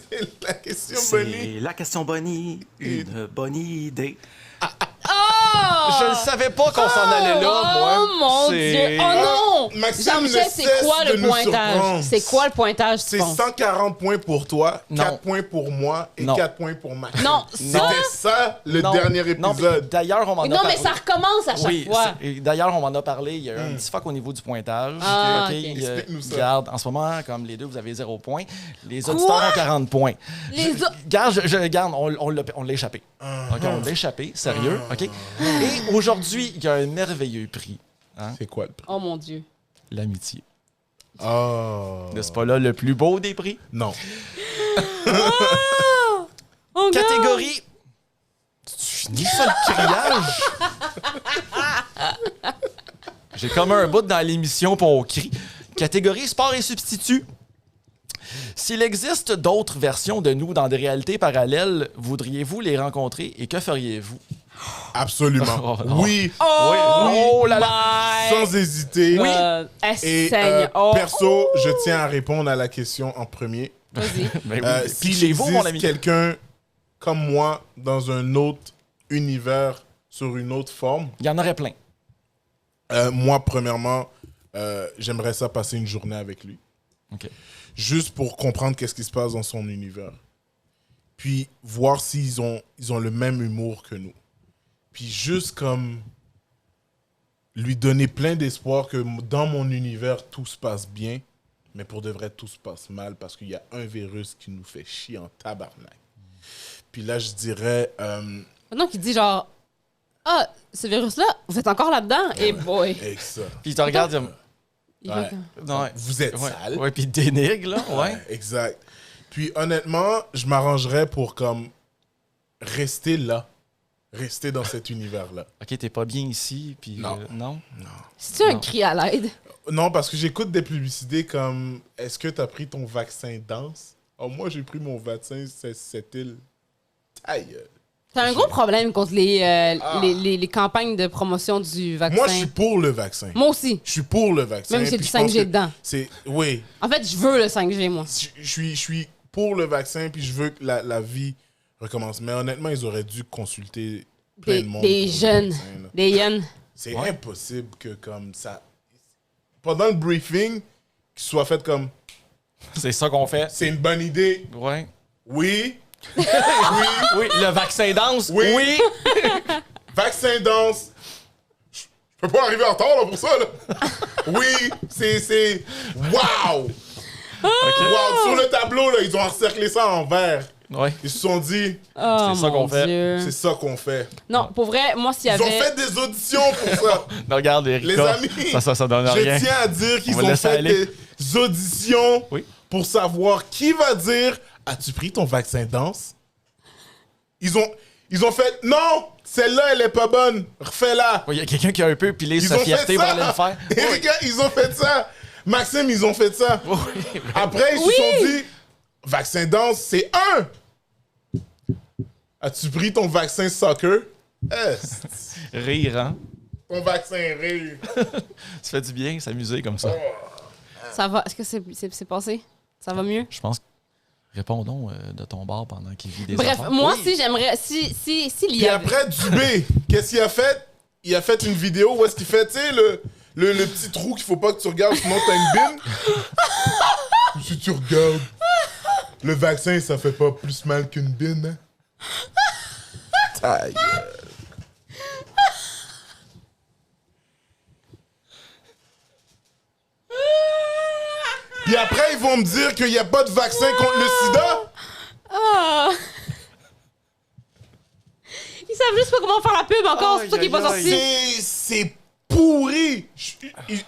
C'est la question bonnie. C'est la question Bonnie, une bonne idée. Oh! Je ne savais pas qu'on s'en allait là, moi. Oh mon C'est- Dieu! Oh non! Non! Maxime Jean-Michel, ne c'est cesse quoi de le nous pointage? surprendre. C'est quoi le pointage, tu C'est penses? 140 points pour toi, Non. 4 points pour moi et Non. 4 points pour Maxime. Non, C'était ça... ça le Non. dernier Non, puis épisode. d'ailleurs, on m'en a Non, parlé. mais ça recommence à chaque Oui, fois. et d'ailleurs, on m'en a parlé. Il y a eu un petit fuck au niveau du pointage. Ah, ok. Explique-nous ça. Regarde, en ce moment, comme les deux, vous avez 0 points. Les auditeurs ont 40 points. Les autres- Regarde, on l'a échappé. OK, on l'a échappé, sérieux. OK? Et aujourd'hui, il y a un merveilleux prix. Hein? C'est quoi le prix? Oh mon Dieu. L'amitié. Oh. N'est-ce pas là le plus beau des prix? Non. Oh, God. Catégorie. Tu finis ça le criage? J'ai comme un bout dans l'émission pour on crie. Catégorie sport et substitut. S'il existe d'autres versions de nous dans des réalités parallèles, voudriez-vous les rencontrer et que feriez-vous? Absolument. Oh, non. Oui. Oh là là! Sans hésiter. Oui. Et Saigne. Oh. perso, je tiens à répondre à la question en premier. Vas-y. Ben oui, S'il pitchez-vous, mon existe ami. quelqu'un comme moi dans un autre univers, sur une autre forme, Il y en aurait plein. moi, premièrement, j'aimerais ça passer une journée avec lui. OK. Juste pour comprendre qu'est-ce qui se passe dans son univers. Puis voir s'ils ont le même humour que nous. Puis juste comme lui donner plein d'espoir que dans mon univers, tout se passe bien, mais pour de vrai, tout se passe mal parce qu'il y a un virus qui nous fait chier en tabarnak. Puis là, je dirais... Maintenant qu'il dit genre, ah, ce virus-là, vous êtes encore là-dedans? Et boy. avec ça. Puis il te regarde, il dit, Il Ouais. va- non, ouais. Vous êtes Ouais, sale. ouais, puis il dénigre, là. Ouais. Exact. Puis honnêtement, je m'arrangerais pour comme rester là. Rester dans cet univers-là. OK, t'es pas bien ici, puis... Non. non? C'est-tu un Non. cri à l'aide? Non, parce que j'écoute des publicités comme « Est-ce que tu as pris ton vaccin danse? » Oh, moi, j'ai pris mon vaccin, c'est il. Aïe. T'as un gros problème contre les campagnes de promotion du vaccin. Moi, je suis pour le vaccin. Moi aussi. Je suis pour le vaccin. Même si c'est puis du je pense 5G que dedans. Oui. En fait, je veux le 5G, moi. Je suis pour le vaccin, puis je veux que la vie recommence. Mais honnêtement, ils auraient dû consulter plein de monde. Des pour le jeunes. vaccin, là. Des jeunes. C'est Ouais. impossible que comme ça... Pendant le briefing, qu'il soit fait comme C'est ça qu'on fait. c'est une bonne idée. Ouais. Oui. Oui, le vaccin danse. Oui. Oui. Vaccin danse. Je peux pas arriver en retard là, pour ça. Là. Oui. C'est. Wow. Wow. Sur le tableau, là, ils ont encerclé ça en vert. Ouais. Ils se sont dit, Oh, C'est ça qu'on mon fait. Dieu. c'est ça qu'on fait. Non, pour vrai, moi, s'il y Ils ont avait... fait des auditions pour ça. Non, regarde, Erika. Les amis, Ça donne je rien. tiens à dire qu'ils On va ont laisser fait aller. des auditions Oui. pour savoir qui va dire « As-tu pris ton vaccin danse? » Ils ont fait « Non, celle-là, elle est pas bonne. Refais-la. Il y a quelqu'un qui a un peu pilé Ils sa ont fait fierté pour aller le ça. faire. Erika, ils ont fait ça. Maxime, ils ont fait ça. Oui. Après, ils se sont dit « Vaccin danse, c'est un. As-tu pris ton vaccin soccer? Rire, hein? Ton vaccin rire. Ça fait du bien, s'amuser comme ça. Ça va? Est-ce que c'est passé? Ça va mieux? Je pense que... Répondons de ton bar pendant qu'il vit des Bref, affaires. moi, Oui. si j'aimerais... S'il y Puis avait... après, Dubé, qu'est-ce qu'il a fait? Il a fait une vidéo où est-ce qu'il fait, tu sais, le petit trou qu'il faut pas que tu regardes, sinon t'as une bine. Si tu regardes, le vaccin, ça fait pas plus mal qu'une bine, hein? Ta gueule. Puis après, ils vont me dire qu'il n'y a pas de vaccin contre le sida. Ah! Ils savent juste pas comment faire la pub encore, c'est pour ça qu'il est pas Aïe, aïe, sorti. C'est pourri.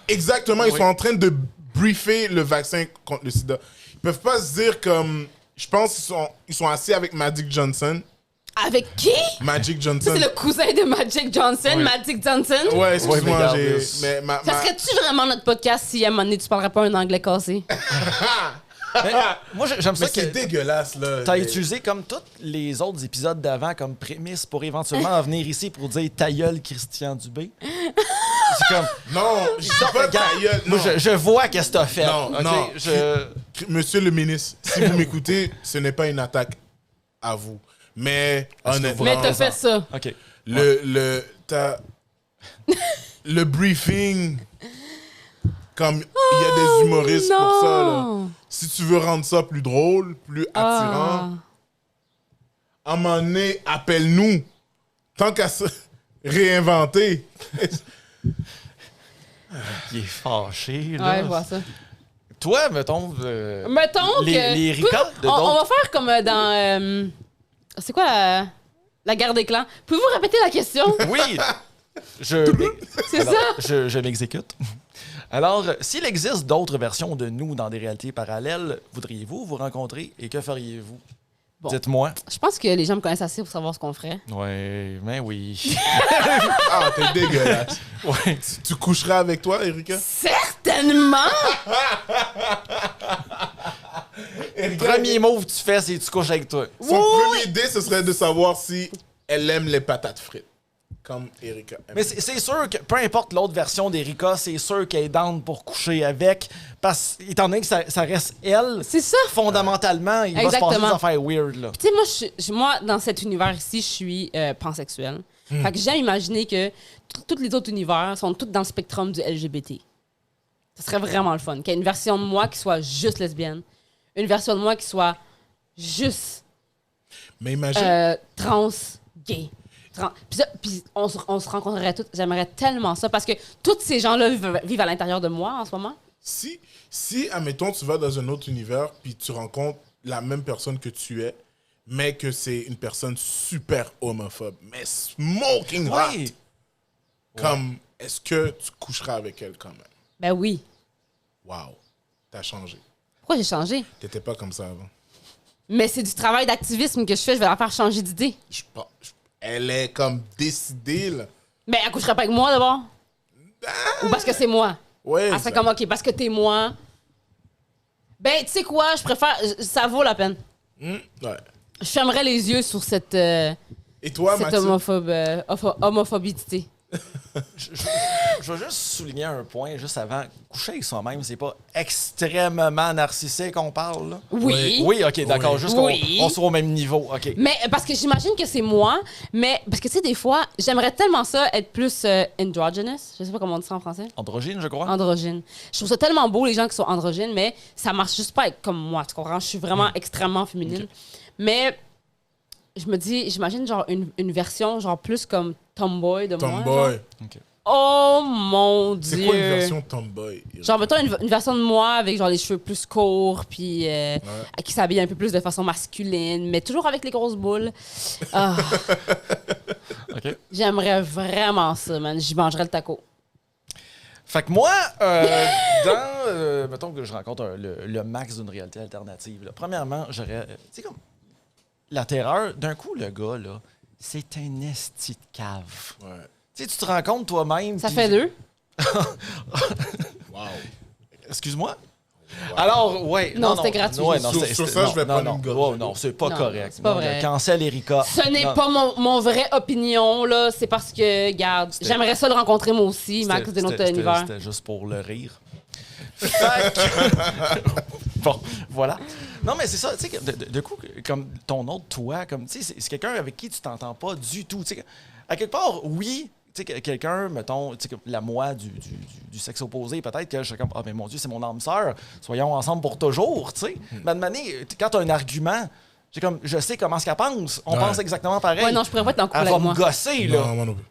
Exactement, ils Oui. sont en train de briefer le vaccin contre le sida. Ils peuvent pas se dire comme... Je pense qu'ils sont assis avec Magic Johnson. Avec qui? Magic Ça, Johnson. c'est le cousin de Magic Johnson, Oui. Magic Johnson. Ouais, excuse-moi, regarde, j'ai... c'est- Mais Ça serait-tu vraiment notre podcast si à un moment donné, tu parlerais pas un anglais cassé? Mais, moi, j'aime ça Mais c'est que dégueulasse, là. t'as Mais- utilisé comme tous les autres épisodes d'avant comme prémisse pour éventuellement venir ici pour dire ta gueule, Christian Dubé. C'est comme... Non, je dis pas ta gueule. Moi, Non. je vois qu'est-ce que t'as fait. Non, ok? non. Monsieur le ministre, si vous m'écoutez, ce n'est pas une attaque à vous. Mais honnêtement... Mais t'as fait ça. OK. Le briefing, Comme il y a des humoristes pour ça. Là. non! Si tu veux rendre ça plus drôle, plus attirant, à un moment donné, appelle-nous. Tant qu'à se réinventer. Il est fâché, là. Ouais, je vois ça. Toi, mettons... Mettons que... Les Ricas de on d'autres... va faire comme dans... c'est quoi la guerre des clans? Pouvez-vous répéter la question? Oui! C'est Alors, ça? je m'exécute. Alors, s'il existe d'autres versions de nous dans des réalités parallèles, voudriez-vous vous rencontrer et que feriez-vous? Bon. Dites-moi. Je pense que les gens me connaissent assez pour savoir ce qu'on ferait. Ouais, mais oui. Ah, t'es dégueulasse. Ouais. Tu coucherais avec toi, Erika? Certainement! Premier move que tu fais, c'est que tu couches avec toi. Son premier idée, ce serait de savoir si elle aime les patates frites. Comme Erika aime. Mais c'est sûr que peu importe l'autre version d'Erika, c'est sûr qu'elle est down pour coucher avec. Parce étant donné que ça reste elle, C'est ça! fondamentalement, il va se passer Exactement. des affaires weird, là. Tu sais, moi, dans cet univers ici, je suis pansexuelle. Fait que j'aime imaginer que tous les autres univers sont tous dans le spectrum du LGBT. Ce serait vraiment le fun. Qu'il y ait une version de moi qui soit juste lesbienne. Une version de moi qui soit juste Mais imagine. trans, gay. Puis on se rencontrerait tous. J'aimerais tellement ça parce que tous ces gens-là vivent à l'intérieur de moi en ce moment. Si, admettons, tu vas dans un autre univers puis tu rencontres la même personne que tu es, mais que c'est une personne super homophobe, mais smoking hot, Oui. comme, est-ce que tu coucheras avec elle quand même? Ben oui. Wow, t'as changé. Pourquoi j'ai changé? T'étais pas comme ça avant. Mais c'est du travail d'activisme que je fais. Je vais la faire changer d'idée. Elle est comme décidée, là. Mais elle coucherait pas avec moi d'abord? Ou parce que c'est moi? Ouais, Ah, c'est comme, OK, parce que t'es moi. Ben, tu sais quoi? Je préfère... Ça vaut la peine. Ouais. Je fermerais les yeux sur cette Et toi, cette Maxime? homophobité. Je veux juste souligner un point, juste avant. Coucher avec soi-même, c'est pas extrêmement narcissique qu'on parle, là? Oui. Oui, OK, d'accord. Oui. Juste Oui. qu'on soit au même niveau. OK. Mais parce que j'imagine que c'est moi, mais parce que tu sais, des fois, j'aimerais tellement ça être plus androgynous. Je sais pas comment on dit ça en français. Androgyne, je crois. Androgyne. Je trouve ça tellement beau, les gens qui sont androgynes, mais ça marche juste pas avec comme moi. Tu comprends? Je suis vraiment extrêmement féminine. Ok. Mais je me dis, j'imagine genre une version genre plus comme tomboy de moi. Tomboy. genre. OK. Oh mon Dieu. C'est quoi une version tomboy? Genre, mettons une version de moi avec genre les cheveux plus courts, puis qui s'habille un peu plus de façon masculine, mais toujours avec les grosses boules. Ah, OK. j'aimerais vraiment ça, man. J'y mangerais le taco. Fait que moi, mettons que je rencontre le max d'une réalité alternative. Là. Premièrement, j'aurais... tu sais, comme... La terreur, d'un coup, le gars, là, c'est un esti de cave. Ouais. Tu sais, tu te rends compte toi-même... Ça puis- fait deux? Wow. Excuse-moi? Alors, ouais. Non, c'était gratuit. Ouais, non, Sur ça, je vais non, prendre non, une gorgée ouais, non, c'est pas Non, correct. c'est pas Non, vrai. Cancel Erika. Ce n'est Non, pas mon vraie opinion, là. C'est parce que, regarde, j'aimerais ça le rencontrer moi aussi, Max, c'était- de notre c'était- univers. C'était juste pour le rire. Fait que- bon, voilà. Non, mais c'est ça, tu sais, que de coup, comme ton autre toi, comme, tu sais, c'est quelqu'un avec qui tu t'entends pas du tout. Tu sais, à quelque part, oui, tu sais, quelqu'un, mettons, tu sais, comme la moi du sexe opposé, peut-être que je serais comme, ah, mais mon Dieu, c'est mon âme sœur, soyons ensemble pour toujours, tu sais. Mais de manière, quand tu as un argument, j'ai comme, je sais comment ce qu'elle pense, on Ouais. pense exactement pareil. Ouais, non, je pourrais pas être en couple Elle va avec me moi. gosser, là. Non, moi non plus.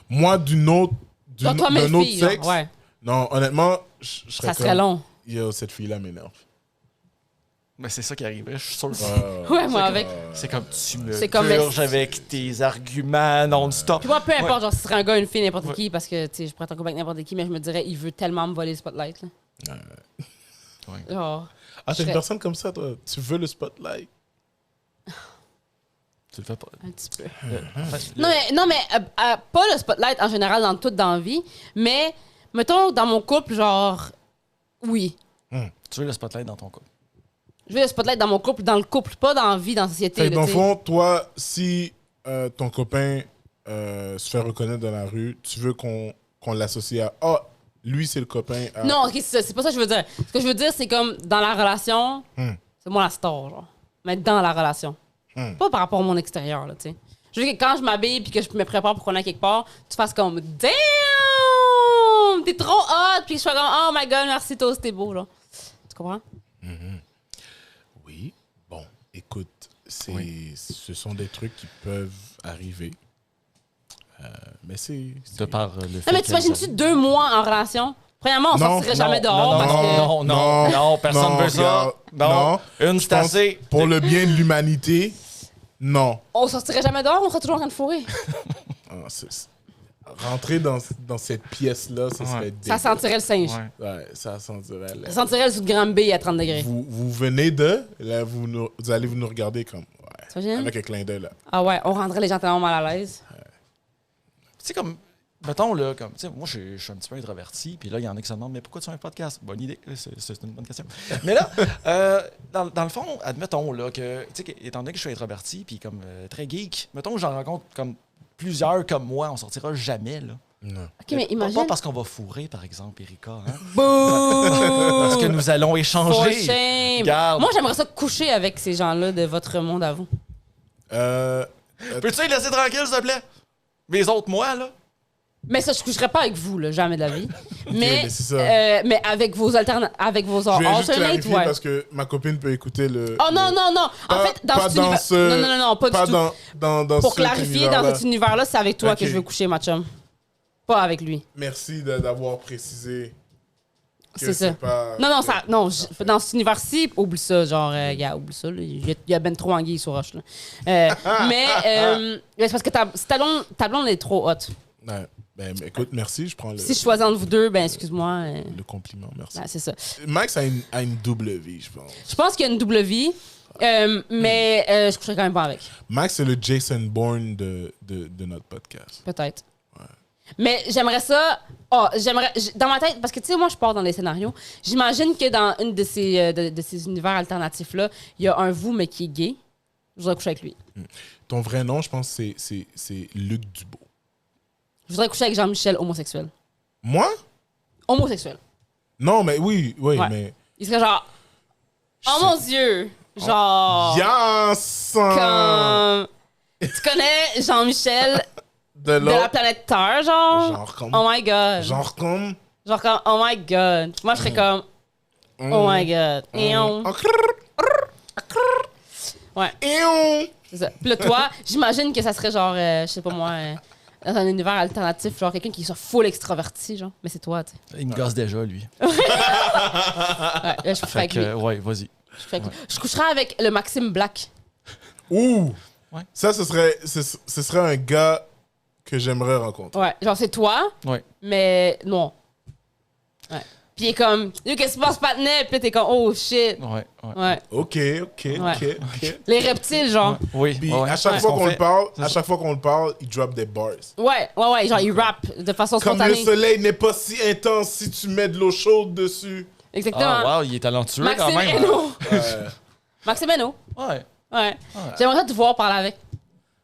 Moi, Toi, d'un mais autre fille, genre, sexe, ouais. non, honnêtement, je serais Ça serait comme, long. Yo, cette fille-là m'énerve. Mais c'est ça qui arriverait, je suis sûr. Ouais, moi, avec... C'est comme tu me C'est comme- purges avec tes arguments non-stop. Puis moi, peu importe, Ouais. genre, si ce serait un gars, une fille, n'importe Ouais. qui, parce que, tu sais, je pourrais être en couple avec n'importe qui, mais je me dirais, il veut tellement me voler le spotlight, là. Ouais. Genre... Ah, t'es Je une serais- personne comme ça, toi. Tu veux le spotlight. Tu le fais pas. Un petit peu. En fait, Non, mais pas le spotlight en général dans toute dans la vie, mais mettons dans mon couple, genre, oui. tu veux le spotlight dans ton couple. Je veux le spotlight dans mon couple, pas dans la vie, dans la société. Fait que là, dans le tu sais. fond, toi, si ton copain se fait reconnaître dans la rue, tu veux qu'on l'associe à « Ah, lui, c'est le copain à... » Non, ok, c'est pas ça que je veux dire. Ce que je veux dire, c'est comme dans la relation, c'est moi la star, genre. Mais dans la relation. Pas par rapport à mon extérieur, là, tu sais. Je veux que quand je m'habille puis que je me prépare pour qu'on aille quelque part, tu fasses comme « Damn! comme, t'es trop hot, puis je suis comme, oh my god, merci, toi, c'était beau, là. Tu comprends? Oui. Bon, écoute, ce sont des trucs qui peuvent arriver. Mais c'est... De par le fait Non, mais t'imagines-tu 2 mois en relation? Premièrement, on sortirait jamais dehors parce que... Non, personne non, veut ça. regarde, Non, une Je c'est pense, assez. pour le bien de l'humanité, non. On sortirait jamais dehors, on serait toujours en train de fourrer. Ah, rentrer dans cette pièce-là, ça serait Ça sentirait le singe. Ouais. Ouais, ça sentirait... Ça sentirait le sous de Granby à 30 degrés. Vous venez de... Là, vous allez nous regarder comme... Ouais, T'imagines? avec un clin d'œil, là. Ah ouais, on rendrait les gens tellement mal à l'aise. Tu sais, comme, mettons, là, comme, tu sais, moi, je suis un petit peu introverti, puis là, il y en a qui se demandent, mais pourquoi tu fais un podcast? Bonne idée, c'est une bonne question. Mais là, dans le fond, admettons, là, que, tu sais, étant donné que je suis introverti, puis comme très geek, mettons que j'en rencontre comme plusieurs comme moi, on sortira jamais, là. Non. OK, mais imagine... Pas parce qu'on va fourrer, par exemple, Erika, hein? Bouh! Parce que nous allons For échanger. shame! Garde. Moi, j'aimerais ça coucher avec ces gens-là de votre monde à vous. Peux-tu les laisser tranquilles, s'il te plaît? Les autres, moi, là? Mais ça, je coucherais pas avec vous, là, jamais de la vie. mais c'est ça. Mais avec vos avec vos Je vais juste alternates, clarifier ouais. parce que ma copine peut écouter le... Oh non, non, non! En fait, dans cet univers... Non, pas du tout. Dans Pour cet clarifier, dans univers-là. cet univers-là, c'est avec toi Ok. que je veux coucher, ma chum. Pas avec lui. Merci d'avoir précisé que C'est ça. pas... Non, ça, non, dans cet univers-ci, oublie ça, genre, gars, oublie ça, là, il y a ben trop anguilles sur roche, là. Mais c'est parce que ta blonde est trop haute. Ouais. Ben, écoute, merci, je prends Si je choisis entre vous deux, ben, excuse-moi. le compliment, merci. Ben, c'est ça. Max a une double vie, je pense. Je pense qu'il y a une double vie, mais je coucherai quand même pas avec. Max, c'est le Jason Bourne de notre podcast. Peut-être. Mais j'aimerais ça. Oh, dans ma tête, parce que tu sais, moi, je pars dans les scénarios. J'imagine que dans une de ces univers alternatifs-là, il y a un vous, mais qui est gay. Je voudrais coucher avec lui. Ton vrai nom, je pense, c'est Luc Dubois. Je voudrais coucher avec Jean-Michel homosexuel. Moi? Homosexuel. Non, mais oui, Ouais. mais... Il serait genre. Oh mon Dieu! Genre. Yes! Comme. Tu connais Jean-Michel De de la planète Terre, genre? Genre comme... Oh my god. Genre comme... Genre comme, oh my god. Moi, je serais comme, oh my god. Ouais, c'est ça. Puis là, toi, j'imagine que ça serait genre, je sais pas moi, dans un univers alternatif, genre quelqu'un qui soit full extraverti, genre. Mais c'est toi, tu sais. Il me gosse déjà, lui. Ouais, là, je coucherais avec lui. Ouais, vas-y. Je coucherais avec le Maxime Black. Ouh! Ouais. Ça, ce serait un gars que j'aimerais rencontrer. Ouais, genre c'est toi, Ouais. mais non. Ouais. Puis il est comme, yo, qu'est-ce qui se passe, patinet? Puis là, t'es comme, oh shit. Ouais. Ouais. OK. Les reptiles, genre. Oui. Puis ouais. à chaque Ouais. fois On qu'on fait- le parle, il drop des bars. Ouais, genre il rap de façon Comme le spontanée. soleil n'est pas si intense si tu mets de l'eau chaude dessus. Exactement. Ah, wow, il est talentueux quand Maxime même. Hainaut. Euh, Maxime Hainaut. Ouais. Ouais. J'aimerais te voir parler avec.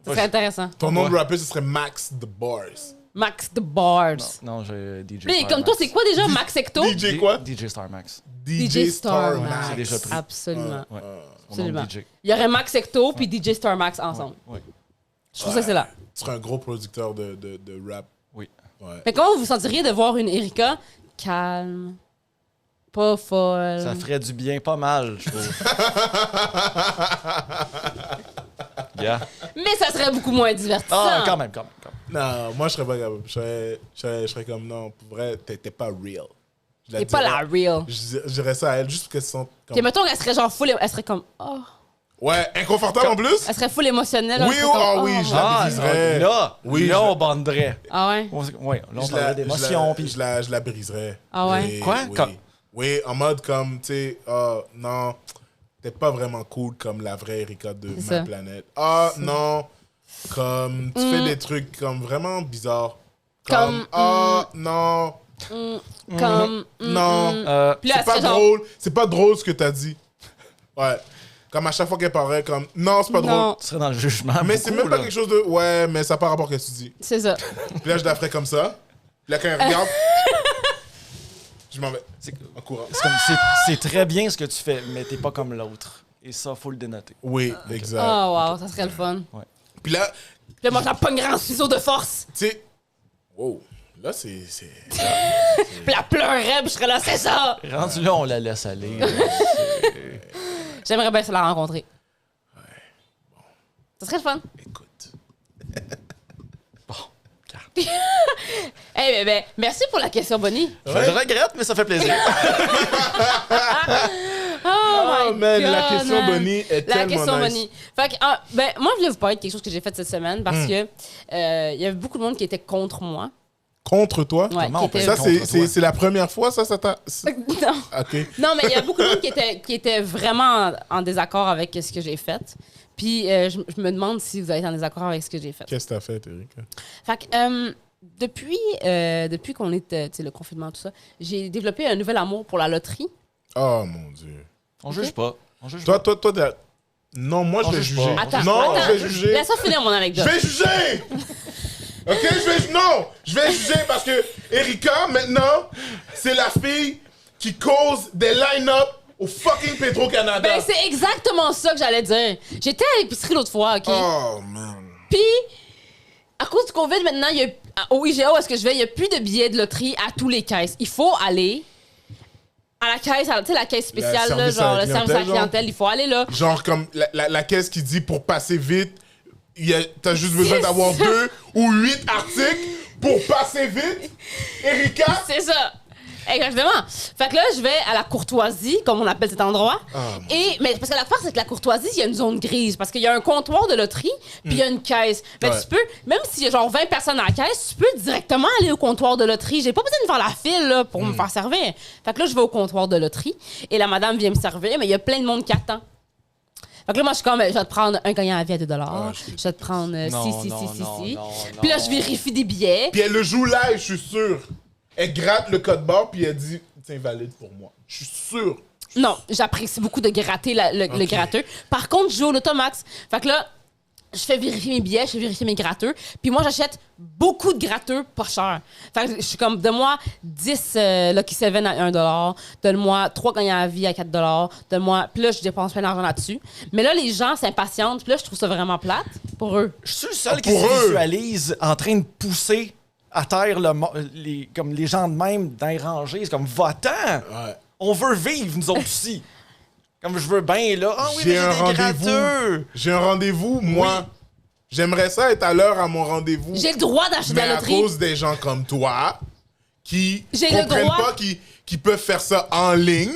Ce serait intéressant. ton nom de rappeur, ce serait Max The Bars. Max the Bars. Non, j'ai DJ Mais Star comme toi, Max. c'est quoi déjà Max Ecto? DJ quoi? DJ Star Max. DJ Star Max. C'est déjà pris. Absolument. Ouais. Mon Absolument. nom de DJ. Il y aurait Max Ecto puis DJ Star Max ensemble. Ouais. Je trouve ça c'est là. Tu serais un gros producteur de rap. Oui. Ouais. Mais comment vous vous sentiriez de voir une Erika calme, pas folle? Ça ferait du bien pas mal, je trouve. Yeah. Mais ça serait beaucoup moins divertissant. Ah, quand même. Non, moi, je serais pas capable. Je serais comme, non, pour vrai, t'es pas real. Je T'es pas la real. Je dirais ça à elle juste parce qu'elle se sent comme... Puis mettons qu'elle serait genre full, elle serait comme, oh. Ouais, inconfortable en plus? Elle serait full émotionnelle. Oui, elle serait comme, oui, oh, je la Ah, briserais. là, Oui, là, je- on banderait. Ah ouais? Ouais, là, on Je parlerait la- d'émotions. je Puis la- je la briserais. Ah ouais? Oui, Quoi? Oui. Comme- Oui, en mode comme, tu sais, non, t'es pas vraiment cool comme la vraie Erika de C'est ma ça. planète. Ah, non, comme, tu fais des trucs comme vraiment bizarres. Comme, non, Comme. non. Puis là, C'est pas elle serait genre, drôle, c'est pas drôle ce que t'as dit. Ouais. Comme à chaque fois qu'elle parlait, comme, non, c'est pas Non. drôle. tu serais dans le jugement. Mais c'est même pas quelque chose de, ouais, mais ça n'a pas rapport à ce que tu dis. C'est ça. Puis là, je la ferais comme ça. Puis là, quand elle regarde, je m'en vais. En courant. C'est comme, c'est très bien ce que tu fais, mais t'es pas comme l'autre. Et ça, faut le dénoter. Oui, exact. Oh, wow, ça serait le fun. Puis là, Puis là, moi, j'en pognerais en ciseaux de force. tu sais, wow, Là, c'est... Puis elle pleurait, puis je serais là, c'est ça! Rendu là, on la laisse aller. J'aimerais bien se la rencontrer. Ouais. Bon. Ça serait le fun. Écoute. Bon, Ben, merci pour la question, Bonnie. je regrette, mais ça fait plaisir. Oh, my man, God, la question man. Bonnie est La tellement question nice. Bonnie. Fait que, moi, je voulais vous parler de quelque chose que j'ai fait cette semaine parce que il y avait beaucoup de monde qui était contre moi. Contre toi? Ouais, Comment qui on peut était- Ça, contre toi? c'est la première fois, ça t'a... Non. OK. Non, mais il y a beaucoup de monde qui était vraiment en désaccord avec ce que j'ai fait. Puis je me demande si vous êtes en désaccord avec ce que j'ai fait. Qu'est-ce que t'as fait, Eric? Fait que, depuis qu'on est, tu sais, le confinement, tout ça, j'ai développé un nouvel amour pour la loterie. Oh, mon Dieu. On juge pas. On juge Toi, pas. t'as... Non, moi, On je vais juge pas. juger. Attends, Non, attends. je vais juger. Laisse-moi finir mon Je anecdote. vais juger! OK, non, je vais juger parce que Erika, maintenant, c'est la fille qui cause des line-up au fucking Petro-Canada. Ben, c'est exactement ça que j'allais dire. J'étais à l'épicerie l'autre fois, OK? Oh, man. Puis, à cause du COVID, maintenant, au IGA où est-ce que je vais, il n'y a plus de billets de loterie à tous les caisses. Il faut aller à la caisse, tu sais, la caisse spéciale, là, service à genre la le service à la clientèle, genre. clientèle. Il faut aller là. Genre comme la caisse qui dit pour passer vite, t'as juste besoin d'avoir 2 ou 8 articles pour passer vite. Erika? C'est ça. Exactement. Fait que là, je vais à la courtoisie, comme on appelle cet endroit. Mais parce que la part, c'est que la courtoisie, il y a une zone grise. Parce qu'il y a un comptoir de loterie, puis il y a une caisse. Fait que Ouais. tu peux, même s'il y a genre 20 personnes à la caisse, tu peux directement aller au comptoir de loterie. J'ai pas besoin de faire la file là, pour me faire servir. Fait que là, je vais au comptoir de loterie et la madame vient me servir, mais il y a plein de monde qui attend. Fait que là, moi, je suis comme, je vais te prendre un gagnant à vie à 2 je vais te prendre Non, si. non, Puis là, je vérifie des billets. Puis elle le joue live, je suis sûr. Elle gratte le code barre, puis elle dit c'est invalide pour moi. Je suis sûr. Non, j'apprécie beaucoup de gratter le gratteux. Par contre, je joue au Lotomax. Fait que là, je fais vérifier mes billets, je fais vérifier mes gratteux. Puis moi, j'achète beaucoup de gratteux pas cher. Fait que je suis comme, donne-moi 10 Lucky 7 à 1 $, donne-moi 3 gagnants à vie à 4 $, donne-moi... Puis là, je dépense plein d'argent là-dessus. Mais là, les gens s'impatientent, puis là, je trouve ça vraiment plate pour eux. Je suis le seul qui Pour se eux. visualise en train de pousser à terre comme les gens de même dans les rangées. C'est comme, va-t'en! Ouais. On veut vivre, nous autres aussi. Comme je veux bien, là. Ah oui, mais J'ai un j'ai des rendez-vous. gratteux! J'ai un rendez-vous, moi. J'aimerais ça être à l'heure à mon rendez-vous. J'ai le droit d'acheter de Mais la à loterie. cause des gens comme toi qui J'ai le comprennent droit. pas qui peuvent faire ça en ligne.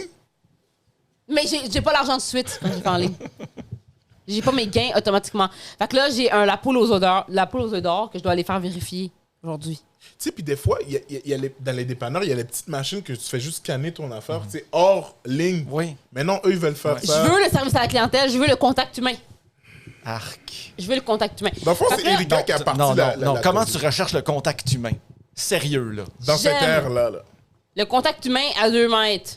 Mais j'ai pas l'argent tout de suite quand je vais en ligne. J'ai pas mes gains automatiquement. Fait que là, j'ai la poule aux œufs d'or que je dois aller faire vérifier aujourd'hui. Tu sais, puis des fois, dans les dépanneurs, il y a les petites machines que tu fais juste scanner ton affaire, tu sais, hors ligne. Oui. Mais non, eux, ils veulent faire ça. Je veux le service à la clientèle, je veux le contact humain. Arc. Je veux le contact humain. Dans le fond, Fait c'est que là, Erika qui a parti Non, la comment cause. tu recherches le contact humain? Sérieux, là. Dans cette J'aime. ère-là. Là. Le contact humain à 2 mètres.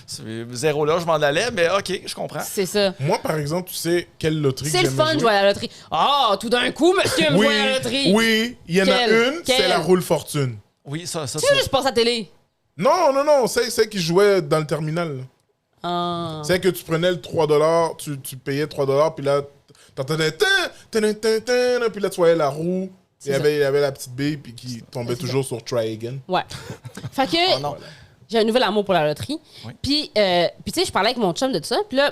C'est zéro là, je m'en allais, mais OK, je comprends. C'est ça. Moi, par exemple, tu sais quelle loterie C'est que le j'aimais fun de jouer? jouer à la loterie. Ah, tout d'un coup, monsieur me Oui, joue à la loterie. oui, il y en a Quelle? une, c'est Quelle? la roule fortune. Oui, ça. Tu sais, je passe à la télé. Non, c'est celle qui jouait dans le terminal. là. Ah. C'est que tu prenais le 3 $, tu payais 3 $, puis là, t'entendais puis là, tu voyais la roue. Il y avait la petite bille, puis qui tombait C'est toujours sur Try Again. Ouais. Fait que Oh non. j'ai un nouvel amour pour la loterie. Oui. Puis, tu sais, je parlais avec mon chum de ça. Puis là,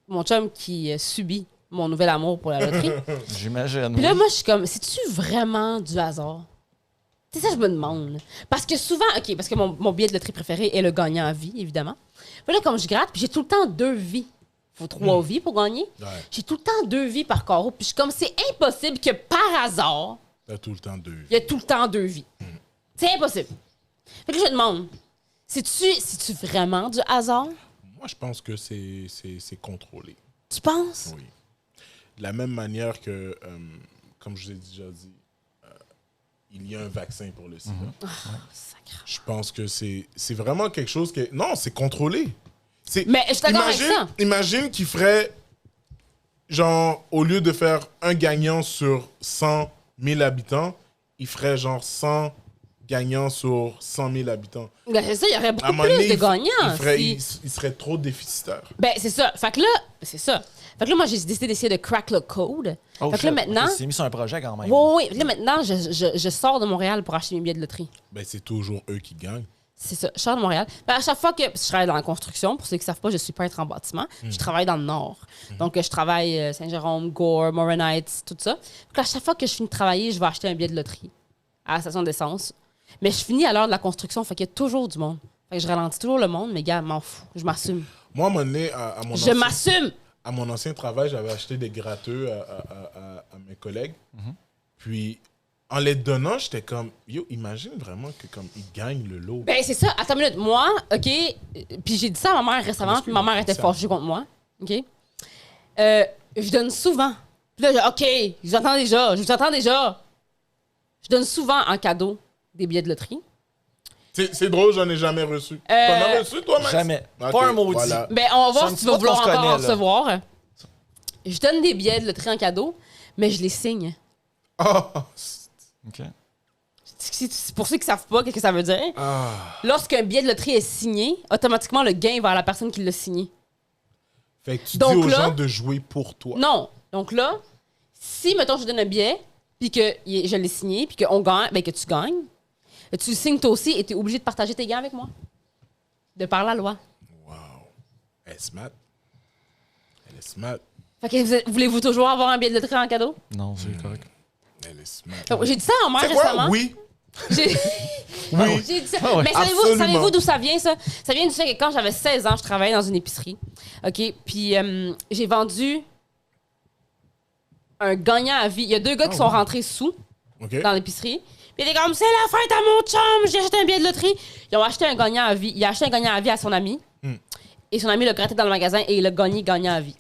mon chum qui subit mon nouvel amour pour la loterie. J'imagine. Puis là, oui. moi, je suis comme, c'est-tu vraiment du hasard? C'est ça que je me demande. Parce que souvent, OK, parce que mon billet de loterie préféré est le gagnant à vie, évidemment. Puis là, comme je gratte, puis j'ai tout le temps 2 vies. Faut 3 vies pour gagner. Ouais. J'ai tout le temps 2 vies par carreau. Puis je suis comme, c'est impossible que par hasard, T'as tout le temps 2. il y a tout le temps 2 vies. C'est impossible. Fait que là, je me demande, c'est-tu vraiment du hasard? Moi, je pense que c'est contrôlé. Tu penses? Oui. De la même manière que, comme je vous ai déjà dit, il y a un vaccin pour le sida. Sacre. Je pense que c'est vraiment quelque chose que... Non, c'est contrôlé. Mais je suis d'accord avec ça. Imagine qu'il ferait, genre, au lieu de faire un gagnant sur 100 000 habitants, il ferait genre 100 gagnant sur 100 000 habitants. Ben, c'est ça, il y aurait À un beaucoup moment plus donné, de gagnants. il serait trop déficitaire. Ben, c'est ça. Fait que là, c'est ça. Fait que là, moi, j'ai décidé d'essayer de crack le code. Oh, fait que là, maintenant... Tu t'es mis sur un projet quand même. Oui, oui. Là, maintenant, je sors de Montréal pour acheter mes billets de loterie. Ben, c'est toujours eux qui gagnent. C'est ça. Je sors de Montréal. Ben, à chaque fois que je travaille dans la construction, pour ceux qui ne savent pas, je suis peintre en bâtiment. Je travaille dans le Nord. Donc, je travaille Saint-Jérôme, Gore, Morin Heights, tout ça. Donc, à chaque fois que je finis de travailler, je vais acheter un billet de loterie à la station d'essence. Mais je finis à l'heure de la construction, fait qu'il y a toujours du monde. Fait que je ralentis toujours le monde, mais gars, m'en fous. Je m'assume. Moi, à un moment donné, à Je m'assume! à mon ancien travail, j'avais acheté des gratteux à mes collègues. Puis, en les donnant, j'étais comme, yo, imagine vraiment que comme ils gagnent le lot. Ben, c'est ça. Attends une minute. Moi, OK, puis j'ai dit ça à ma mère récemment, puis ma mère était fâchée contre moi. OK? Je donne souvent. Puis là, OK, je vous entends déjà. Je donne souvent en cadeau des billets de loterie. C'est drôle, j'en ai jamais reçu. T'en as reçu, toi, Max? Jamais. Ok, Pas un maudit. voilà. Ben, on va voir C'est un si tu petit vas peu qu'on vouloir se encore en connaît, là. recevoir. Je donne des billets de loterie en cadeau, mais je les signe. Ah, OK. C'est pour ceux qui ne savent pas, qu'est-ce que ça veut dire? ah. Lorsqu'un billet de loterie est signé, automatiquement, le gain va à la personne qui l'a signé. Fait que tu Donc dis aux là- gens de jouer pour toi. Non. Donc là, si, mettons, je donne un billet, puis que je l'ai signé, puis qu'on gagne, ben, que tu gagnes, tu le signes toi aussi et tu es obligé de partager tes gains avec moi. De par la loi. Wow. Elle est smart. Elle est smart. Fait que voulez-vous toujours avoir un billet de loterie en cadeau? Non, c'est correct. Elle est smart. Donc, j'ai dit ça à ma mère C'est quoi? récemment. Oui. J'ai Oui. j'ai dit ça. Ah ouais. Mais Absolument. savez-vous d'où ça vient, ça? Ça vient du fait que quand j'avais 16 ans, je travaillais dans une épicerie. OK? Puis j'ai vendu un gagnant à vie. Il y a 2 gars qui sont rentrés sous OK. dans l'épicerie. Puis ils étaient comme, c'est la fête à mon chum, j'ai acheté un billet de loterie. Ils ont acheté un gagnant à vie. Il a acheté un gagnant à vie à son ami. Et son ami l'a gratté dans le magasin et il a gagné gagnant à vie.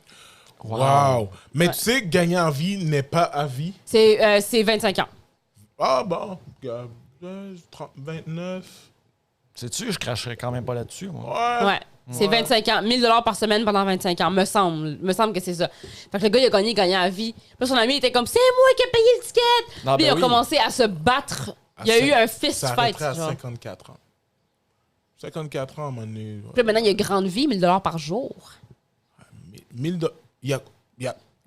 Wow. Mais Ouais. tu sais, gagner en vie n'est pas à vie. C'est 25 ans. Ah bon. 29. Sais-tu, je cracherais quand même pas là-dessus. Moi. Ouais. Ouais. C'est 25 ans. 1000 $ par semaine pendant 25 ans. Me semble que c'est ça. Fait que le gars, il a gagné gagnant à vie. Puis là, son ami était comme, c'est moi qui ai payé le ticket. Ah, Puis ben il a oui. commencé à se battre. Il y a eu un fist Ça fight. arrêterait à genre. 54 ans. 54 ans, à un moment donné. Puis là, maintenant, il y a grande vie, 1000 $ par jour. 1000 dollars. Il y a.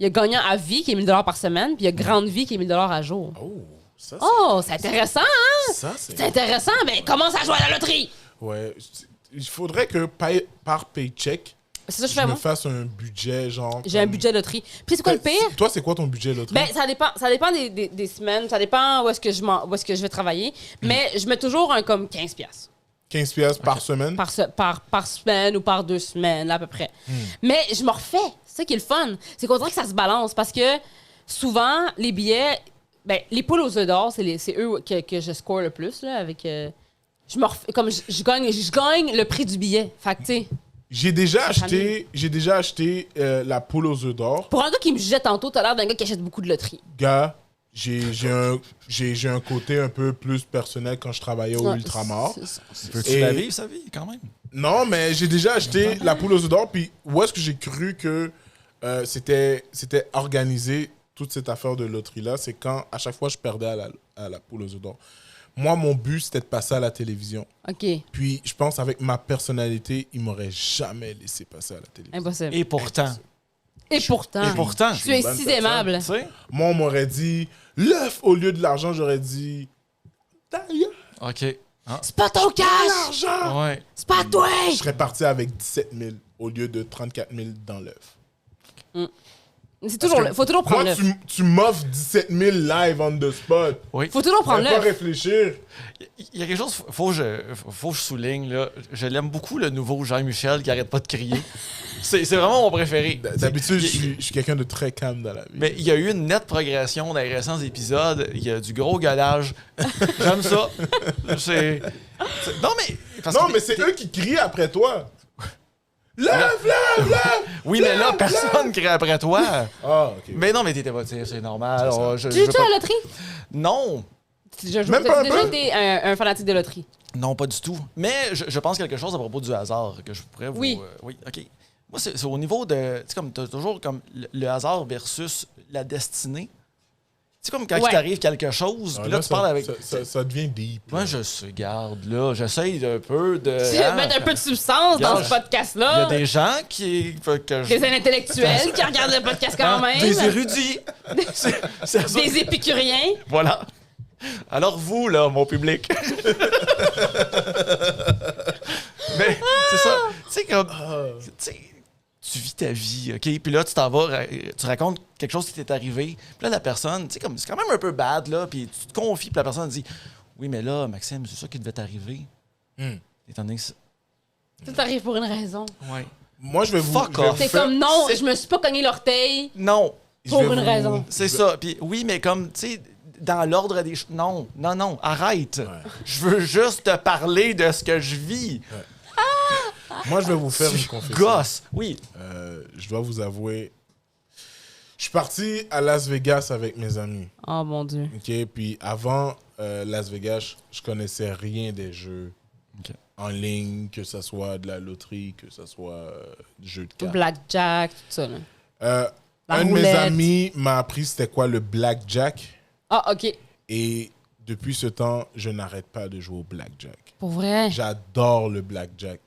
Il y a gagnant à vie qui est 1000 $ par semaine, puis il y a grande vie qui est 1000 $ à jour. Oh, ça, Oh, c'est intéressant, hein? ça, C'est intéressant, mais commence à jouer à la loterie! Ouais. Il faudrait que par paycheck, C'est ça que je je fais, me moi. fasse un budget, genre. J'ai un comme- budget de loterie. Puis c'est quoi le pire? Toi, c'est quoi ton budget loterie? Ben, ça dépend des semaines, ça dépend où est-ce que je vais travailler, mais je mets toujours un comme 15 piastres 15 piastres par semaine? par semaine ou par 2 semaines, là, à peu près. Mais je me refais. C'est ça qui est le fun. C'est qu'on dirait que ça se balance parce que souvent, les billets, ben, les poules aux œufs d'or, c'est eux que je score le plus, là, avec... je me refais, comme je gagne le prix du billet. Fait que, tu sais, J'ai déjà acheté la poule aux œufs d'or. pour un gars qui me jugeait tantôt, t'as l'air d'un gars qui achète beaucoup de loterie. Gars, j'ai un côté un peu plus personnel quand je travaillais au Ouais, Ultramar. c'est ça. Peux-tu Et- la vivre, sa vie, quand même? Non, mais j'ai déjà acheté la poule aux œufs d'or. Puis où est-ce que j'ai cru que c'était organisé, toute cette affaire de loterie-là, c'est quand à chaque fois je perdais à la poule aux œufs d'or. Moi, mon but, c'était de passer à la télévision. OK. Puis je pense avec ma personnalité, ils m'auraient jamais laissé passer à la télévision. Impossible. Et pourtant. Et pourtant, Et pourtant. tu es bonne si personne. aimable. Tu sais? Moi, on m'aurait dit l'œuf au lieu de l'argent, j'aurais dit d'ailleurs, OK. Ah, C'est pas ton cash! l'argent. ouais. C'est pas toi! Je serais parti avec 17 000 au lieu de 34 000 dans l'œuf. C'est toujours, faut toujours prendre Moi, l'œuf. tu m'offres 17 000 live on the spot. Oui. Faut toujours Je prendre vais pas l'œuf. réfléchir. Il y a quelque chose, faut que je souligne, là. Je l'aime beaucoup, le nouveau Jean-Michel qui arrête pas de crier. C'est vraiment mon préféré. D'habitude, Il- je suis quelqu'un de très calme dans la vie. Mais il y a eu une nette progression dans les récents épisodes. Il y a du gros gueulage. J'aime ça. Non, mais... parce non, que mais c'est eux qui crient après toi. Lève. Oui, mais là, personne crie après toi. Ah, ok. Mais non, mais t'étais pas... C'est normal. Oh, je Tu veux joues pas- à la loterie? Non. Même pas un J'ai déjà peu? été un fanatique de loterie. Non, pas du tout. Mais je pense quelque chose à propos du hasard que je pourrais vous... Oui. Oui, OK. Moi, c'est au niveau de... Tu sais, comme t'as toujours comme le hasard versus la destinée. C'est comme quand Ouais. il t'arrive quelque chose, Ah, puis là, tu ça, parles avec... ça devient deep. Moi, là. je sais, garde, là, j'essaye un peu de... Mettre un peu de substance dans Regarde, ce il y a podcast-là. des gens qui... Des intellectuels qui regardent le podcast quand même. Des érudits. C'est ça. Des épicuriens. Voilà. Alors vous, là, mon public. Mais c'est ça. Tu sais, comme... tu sais, tu vis ta vie, OK? Puis là, tu t'en vas, tu racontes quelque chose qui t'est arrivé. Puis là, la personne, tu sais, comme c'est quand même un peu bad, là. Puis tu te confies, puis la personne dit « Oui, mais là, Maxime, c'est ça qui devait t'arriver. Étant donné que c'est... Tout arrive pour une raison. Ouais. Moi, je vais vous. Fuck je vais off. vous C'est faire- comme non, c'est- je me suis pas cogné l'orteil Non, je pour vais une vous- raison. c'est ça. Puis oui, mais comme, tu sais, dans l'ordre des choses... Non, arrête. Je veux juste te parler de ce que je vis. Moi, je vais vous faire une confession. Gosse. Oui. Je dois vous avouer. Je suis parti à Las Vegas avec mes amis. Oh mon Dieu. OK? Puis avant Las Vegas, je connaissais rien des jeux OK. en ligne, que ce soit de la loterie, que ce soit du jeu de cartes. Blackjack, tout ça. Là. La Un de mes roulette. amis m'a appris c'était quoi le blackjack. Ah, OK. Et depuis ce temps, je n'arrête pas de jouer au blackjack. Pour vrai. J'adore le blackjack.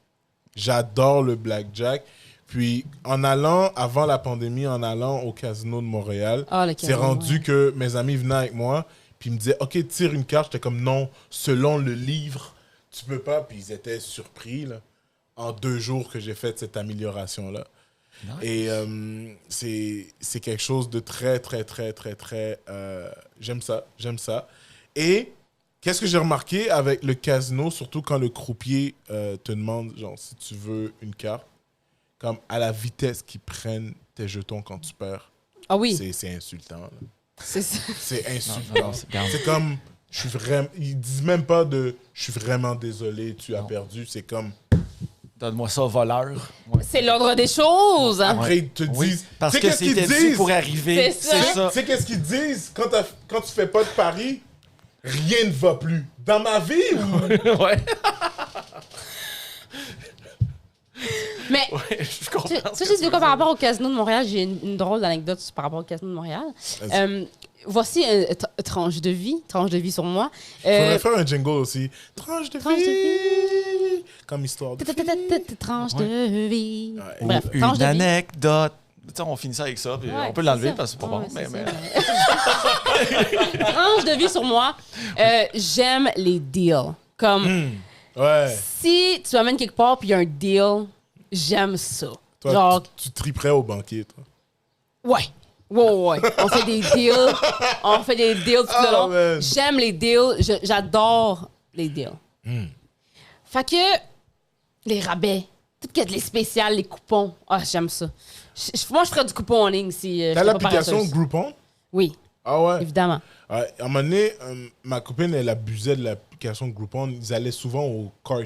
J'adore le blackjack. Puis, en allant, avant la pandémie, en allant au casino de Montréal, Ah, le c'est casino, rendu ouais. que mes amis venaient avec moi, puis ils me disaient, OK, tire une carte. J'étais comme, non, selon le livre, tu peux pas. Puis ils étaient surpris, là, en 2 jours que j'ai fait cette amélioration-là. Nice. Et c'est quelque chose de très, très, j'aime ça. Et qu'est-ce que j'ai remarqué avec le casino, surtout quand le croupier te demande, genre, si tu veux une carte, comme à la vitesse qu'ils prennent tes jetons quand tu perds, Ah oui. c'est insultant. là. C'est ça. C'est Non, insultant. garde. C'est comme, je suis vraiment, ils disent même pas de, je suis vraiment désolé, tu as perdu. C'est comme, Donne-moi ça, voleur. Ouais. C'est l'ordre des choses. hein. après ils te Oui, disent, parce tu sais que qu'est-ce qu'ils c'était dû disent? pour arriver. C'est ça. Tu sais qu'est-ce qu'ils disent quand tu fais pas de pari? Rien ne va plus. Dans ma vie, ou... Ouais. Mais Ouais, je comprends. tu ce sais, que je dis quoi par rapport au casino de Montréal? J'ai une drôle d'anecdote par rapport au casino de Montréal. Vas-y. Voici une tranche de vie sur moi. Faudrait faire un jingle aussi. Tranche de Tranche de vie. Comme histoire de vie. Tranche de vie. Ouais. Bref, Une tranche de vie. anecdote. Tu sais, on finit ça avec ça, puis Ouais, on peut l'enlever c'est ça. parce que c'est pas bon. Ouais, Mais, c'est mais... ça. Tranche de vie sur moi. J'aime les deals. Comme Ouais. si tu m'amènes quelque part puis il y a un deal, j'aime ça. Toi, Genre, tu triperais au banquier, toi. ouais. Ouais. On fait des deals. On fait des deals tout le Oh, long. man. J'aime les deals. J'adore les deals. Fait que les rabais, tout ce qui est les spéciales, les coupons. Ah, j'aime ça. Moi, je ferais du coupon en ligne si. T'as j'étais pas l'application paresseuse. Groupon? Oui, Ah ouais? évidemment. Ouais. À un moment donné, ma copine, elle abusait de l'application Groupon. Ils allaient souvent au cart.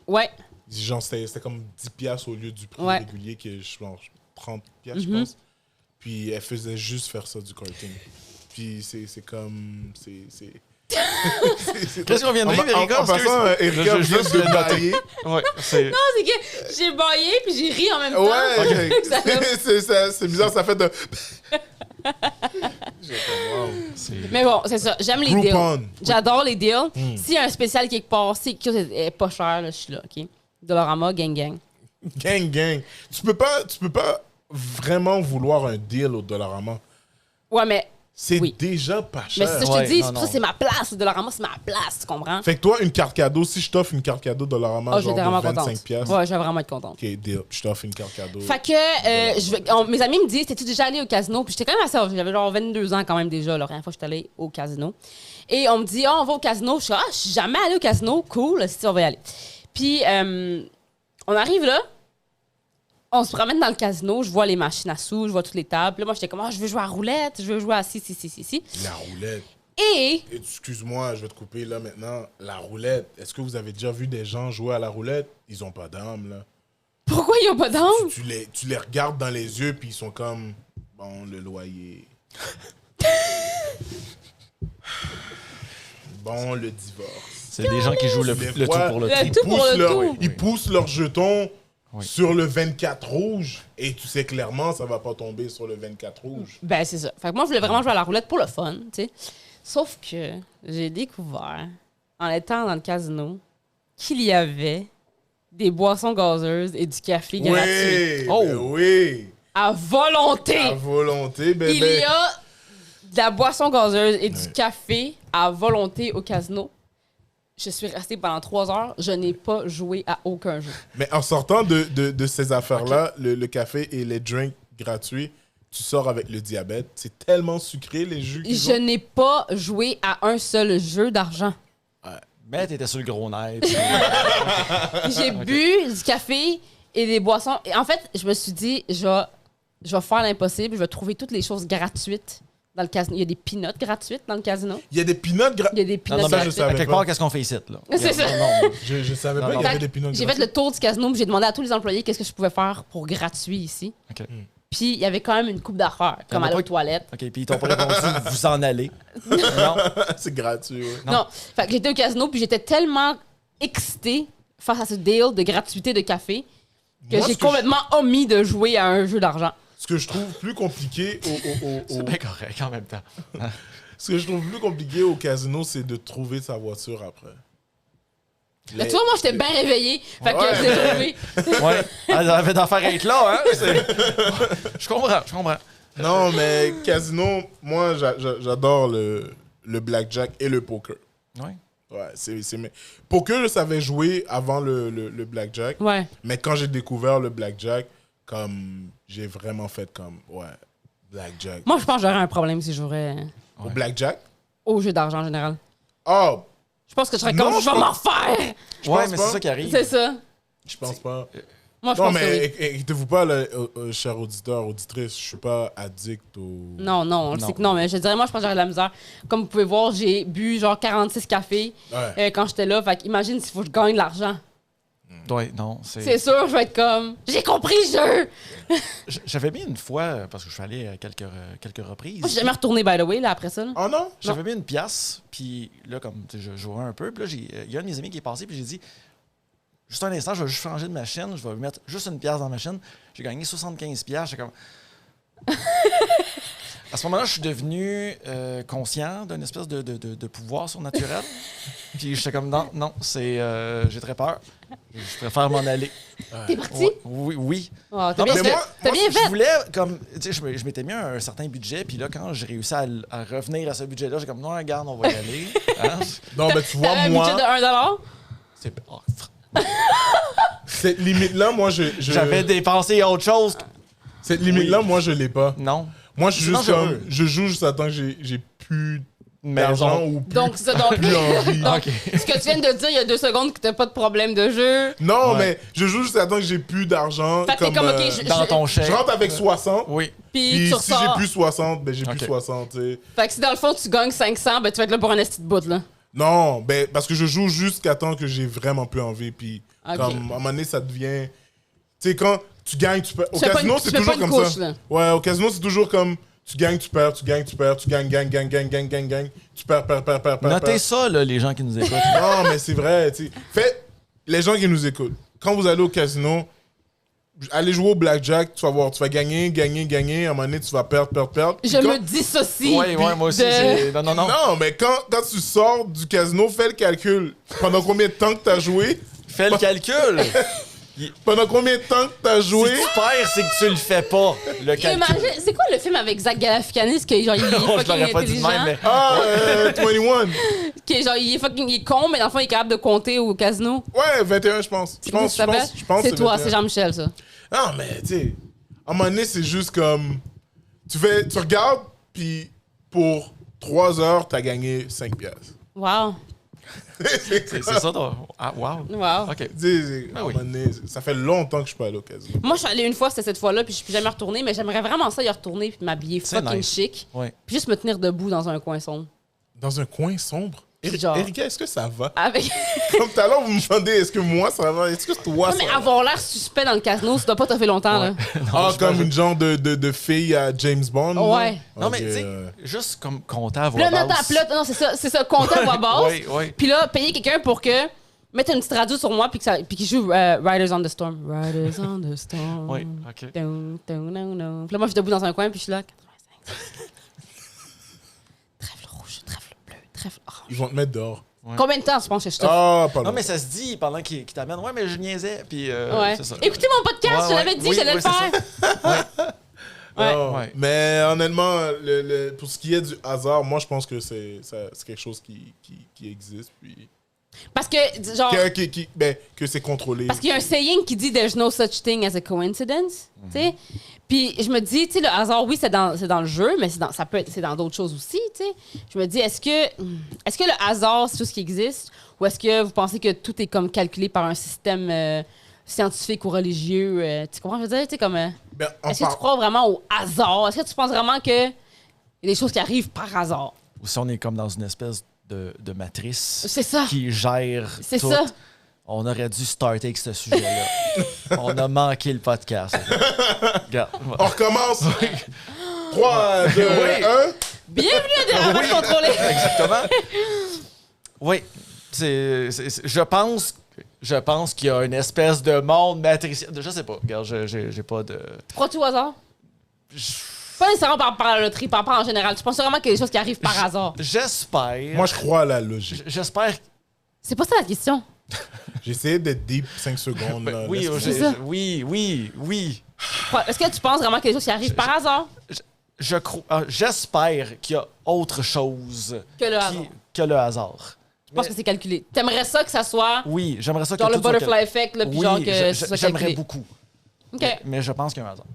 Ouais. Genre, c'était comme 10$ au lieu du prix Ouais. régulier, que je pense 30$, je pense. Puis elle faisait juste faire ça du karting. Puis c'est comme. Qu'est-ce qu'on vient de En, dire, en, Erika? en passant, Erika Je- je- vient juste de le noter. bailler. Ouais, c'est... Non, c'est que j'ai baillé puis j'ai ri en même temps. Ouais, Ça fait- c'est bizarre, ça fait de. J'ai fait, wow. Mais bon, c'est ça. J'aime les Groupon. deals. J'adore les deals. S'il y a un spécial quelque part, c'est que c'est pas cher, là, je suis là, OK? Dollarama, gang. Gang. Tu peux pas vraiment vouloir un deal au Dollarama. Ouais, mais C'est Oui. déjà pas Mais cher. c'est ça, je Ouais, te dis, non, c'est pour ça non. c'est ma place. Le Dollarama, c'est ma place, tu comprends? Fait que toi, une carte cadeau, si je t'offre une carte cadeau Dollarama, Oh, genre j'étais vraiment de 25$. contente. Ouais, je vais vraiment être contente. OK, deal. Je t'offre une carte cadeau. Fait que mes amis me disent, t'es-tu déjà allé au casino? Puis j'étais quand même assez âgée, j'avais genre 22 ans quand même déjà, la dernière fois que j'étais allée au casino. Et on me dit, on va au casino. Je suis je suis jamais allée au casino. Cool, si on va y aller. Puis on arrive là, on se promène dans le casino, je vois les machines à sous, je vois toutes les tables. Puis là, moi, j'étais comme, je veux jouer à roulette, je veux jouer à ci. La roulette. Et Excuse-moi, je vais te couper là maintenant. La roulette. Est-ce que vous avez déjà vu des gens jouer à la roulette? Ils ont pas d'âme, là. pourquoi il n'y a pas d'âme? Tu les regardes dans les yeux, puis ils sont comme, bon, le loyer. Bon, le divorce. C'est des gens qui jouent le Les tout voix- pour le Le tout. tout pour le tout. Ils poussent leurs jetons Oui. sur le 24 rouge et tu sais clairement ça va pas tomber sur le 24 rouge. Ben, c'est ça. Fait que moi, je voulais vraiment jouer à la roulette pour le fun, tu sais. Sauf que j'ai découvert, en étant dans le casino, qu'il y avait des boissons gazeuses et du café gratuit. Oui, Oh. ben oui. À volonté! À volonté, bébé. Il y a de la boisson gazeuse et du café à volonté au casino. Je suis restée pendant 3 heures. Je n'ai pas joué à aucun jeu. Mais en sortant de ces affaires-là, le café et les drinks gratuits, tu sors avec le diabète. C'est tellement sucré, les jus qu'ils Je ont. n'ai pas joué à un seul jeu d'argent. Mais t'étais sur le gros nerf. J'ai bu du café et des boissons. Et en fait, je me suis dit, je vais faire l'impossible. Je vais trouver toutes les choses gratuites dans le casino. Il y a des peanuts gratuites dans le casino. Il y a des peanuts Il y a des Non, peanuts non, mais je gratuits. savais à quelque pas. part, qu'est-ce qu'on fait ici, là? C'est ça. Non, Je savais Non, pas non. qu'il y avait Fait des que peanuts j'ai gratuits. fait le tour du casino, puis j'ai demandé à tous les employés qu'est-ce que je pouvais faire pour gratuit ici. OK. Puis il y avait quand même une coupe d'affaires, comme a aller pas aux que- toilettes. OK, puis ils t'ont pas répondu, vous en allez. Non. C'est gratuit, ouais. Non. Non. Fait que j'étais au casino, puis j'étais tellement excitée face à ce deal de gratuité de café que Moi, j'ai ce que complètement omis de jouer à un jeu d'argent. Ce que je trouve plus compliqué C'est bien correct en même temps. ce que je trouve plus compliqué au casino, c'est de trouver sa voiture après. Mais tu vois, moi, j'étais bien réveillée. Fait que Ouais, j'ai joué. Ouais. Elle avait d'affaires à être là, hein? Je comprends. Non, mais casino, moi, j'adore le blackjack et le poker. Ouais. Ouais, poker, je savais jouer avant le blackjack. Ouais. Mais quand j'ai découvert le blackjack, comme j'ai vraiment fait comme, ouais, blackjack. Moi, je pense que j'aurais un problème si je jouerais Au blackjack? au jeu d'argent en général. Oh, Je pense que je serais Non, comme, je je vais pense- m'en faire! je Ouais, pense mais pas. c'est ça qui arrive. C'est ça. Je pense pas. Moi, je Non, pense que mais oui. inquiétez-vous pas, là, chers auditeurs, auditrices, je suis pas addict au... Non, on le Non. sait que non, mais je dirais, moi, je pense que j'aurais de la misère. Comme vous pouvez voir, j'ai bu genre 46 cafés Ouais. quand j'étais là. Fait qu'imagine s'il faut que je gagne de l'argent. Ouais, non, C'est sûr, je vais être comme, j'ai compris le jeu! J'avais mis une fois, parce que je suis allé à quelques reprises. Moi, je suis jamais retourné, by the way, là, après ça. là. Oh non? J'avais mis une pièce, puis là, comme tu sais, je jouais un peu, puis là, il y a un de mes amis qui est passé, puis j'ai dit, juste un instant, je vais juste changer de machine, je vais mettre juste une pièce dans la machine. J'ai gagné 75 pièces, j'étais comme... À ce moment-là, je suis devenu conscient d'une espèce de pouvoir surnaturel. Puis j'étais comme, non, c'est... j'ai très peur. Je préfère m'en aller. T'es parti? Ouais, oui. Oh, t'as Non, bien, parce mais que moi- t'as bien je fait! voulais, comme, tu sais, je m'étais mis un certain budget, puis là, quand j'ai réussi à revenir à ce budget-là, j'ai comme, non, regarde, on va y aller. Hein? Non, mais tu vois, T'avais un budget de moi, 1$? C'est- oh, cette limite-là, moi, J'avais dépensé autre chose. Cette limite-là, moi, je l'ai pas. Non. Moi, je suis C'est juste comme... dangereux. Je joue juste à temps que j'ai plus Mais d'argent bon. ou plus, Donc, c'est ça, donc, plus envie. donc, Ok. ce que tu viens de dire il y a 2 secondes que t'as pas de problème de jeu. Non, Ouais. mais je joue juste à temps que j'ai plus d'argent. Fait que t'es comme, ok, Dans ton je chèque. rentre avec 60. Oui. Puis Puis tu si ressors. j'ai plus 60, ben j'ai plus Ok. 60, tu sais. Fait que si dans le fond tu gagnes 500, ben tu vas être là pour un esti de bout, là. Non, ben parce que je joue jusqu'à temps que j'ai vraiment plus envie. Puis Ok. comme à un moment donné, ça devient... Tu sais, quand tu gagnes, tu perds. Au Tu fais pas casino, une- c'est tu fais toujours pas une comme couche, ça. là. Ouais, au casino, c'est toujours comme... Tu gagnes, tu perds, tu gagnes, tu perds, tu gagnes, gagne, gagne, gagne, gagne, gagne, gagne. Tu perds. Notez ça, là, les gens qui nous écoutent. Non, mais c'est vrai, tu sais. Fait, les gens qui nous écoutent, quand vous allez au casino, allez jouer au blackjack, tu vas voir, tu vas gagner, à un moment donné, tu vas perdre. Puis Je quand- me dissocie. Oui, moi aussi. de- Non. Non, mais quand tu sors du casino, fais le calcul. Pendant combien de temps que t'as joué? Fais le calcul. Pendant combien de temps que t'as joué? Si tu perds, c'est que tu le fais pas, le calcul. Imagine, c'est quoi le film avec Zach Galifianakis qui est genre il est Non, je fucking l'aurais pas dit de intelligent, même, mais... Ah, 21. qui est genre il est fucking il est con mais dans le fond il est capable de compter au casino. Ouais, 21, je pense. C'est comment ça s'appelle? C'est toi, c'est Jean-Michel ça. Non, mais tu sais, à un moment donné, c'est juste comme... Tu regardes, puis pour 3 heures, t'as gagné 5 piastres. Wow. C'est ça, toi? Ah, wow. Wow. OK. Tu sais, à un oui. moment donné, ça fait longtemps que je suis pas allé au casino. Moi je suis allée une fois, c'était cette fois-là puis je suis plus jamais retournée mais j'aimerais vraiment ça y retourner puis m'habiller C'est fucking nice. chic Ouais. puis juste me tenir debout dans un coin sombre. Dans un coin sombre. Genre. Erika, est-ce que ça va? Avec Comme tout à l'heure, vous me demandez, est-ce que moi, ça va? Est-ce que toi, Non, mais ça va? avoir l'air suspect dans le casino, ça doit pas te faire longtemps là. Ah, comme une genre de fille à James Bond? là? Ouais. Non, Ok, mais tu sais, juste comme compter à voix Là, non, basse. attends, là, non, c'est ça compter à voix basse. Oui, oui. Puis là, payer quelqu'un pour que mettre une petite radio sur moi puis qu'il joue Riders on the Storm. Riders on the Storm. Oui, OK. Dun, dun, dun, dun. Puis là, moi, je suis debout dans un coin puis je suis là. 85. Trèfle rouge, trèfle bleu, trèfle orange. Ils vont te mettre dehors. Ouais. Combien de temps, je pense que je te Ah, pas Non, loin. mais ça se dit pendant qu'il t'amène. Ouais, mais je niaisais. Puis, Ouais. c'est ça. Écoutez mon podcast, Ouais, je l'avais dit, oui, j'allais oui, le faire. Ouais. Non, Ouais. mais honnêtement, pour ce qui est du hasard, moi, je pense que c'est quelque chose qui existe. Puis... Parce que, genre. que c'est contrôlé. Parce qu'il y a un saying qui dit There's no such thing as a coincidence. Tu sais? Puis je me dis, tu sais, le hasard, oui, c'est dans le jeu, mais c'est dans d'autres choses aussi. Tu sais? Je me dis, est-ce que le hasard, c'est tout ce qui existe? Ou est-ce que vous pensez que tout est comme calculé par un système scientifique ou religieux? Tu comprends? Je veux dire, tu sais, comme. Est-ce que tu crois vraiment au hasard? Est-ce que tu penses vraiment qu'il y a des choses qui arrivent par hasard? Ou si on est comme dans une espèce de matrice C'est ça. qui gère C'est tout. ça. On aurait dû starter avec ce sujet-là. On a manqué le podcast. Regarde. On recommence. 3, 2, 1. Bienvenue à Dérapage contrôlé. Exactement. Oui. Je pense qu'il y a une espèce de monde matriciel. Je sais pas. Regarde, j'ai pas de... Crois-tu au hasard? Pas nécessairement par la loterie, par en général. Tu penses vraiment qu'il y a des choses qui arrivent par hasard? J'espère. Moi, je crois à la logique. J'espère. C'est pas ça la question. J'ai essayé d'être deep 5 secondes. Là. Oui, Laisse-moi. C'est ça. oui. Est-ce que tu penses vraiment qu'il y a des choses qui arrivent par hasard? J'espère qu'il y a autre chose Que le hasard. que le hasard. Je pense que c'est calculé. T'aimerais ça que ça soit Oui, j'aimerais ça que genre le tout soit butterfly effect, là, puis Oui, genre que ce soit j'aimerais calculé. beaucoup. OK. Mais je pense qu'il y a un hasard.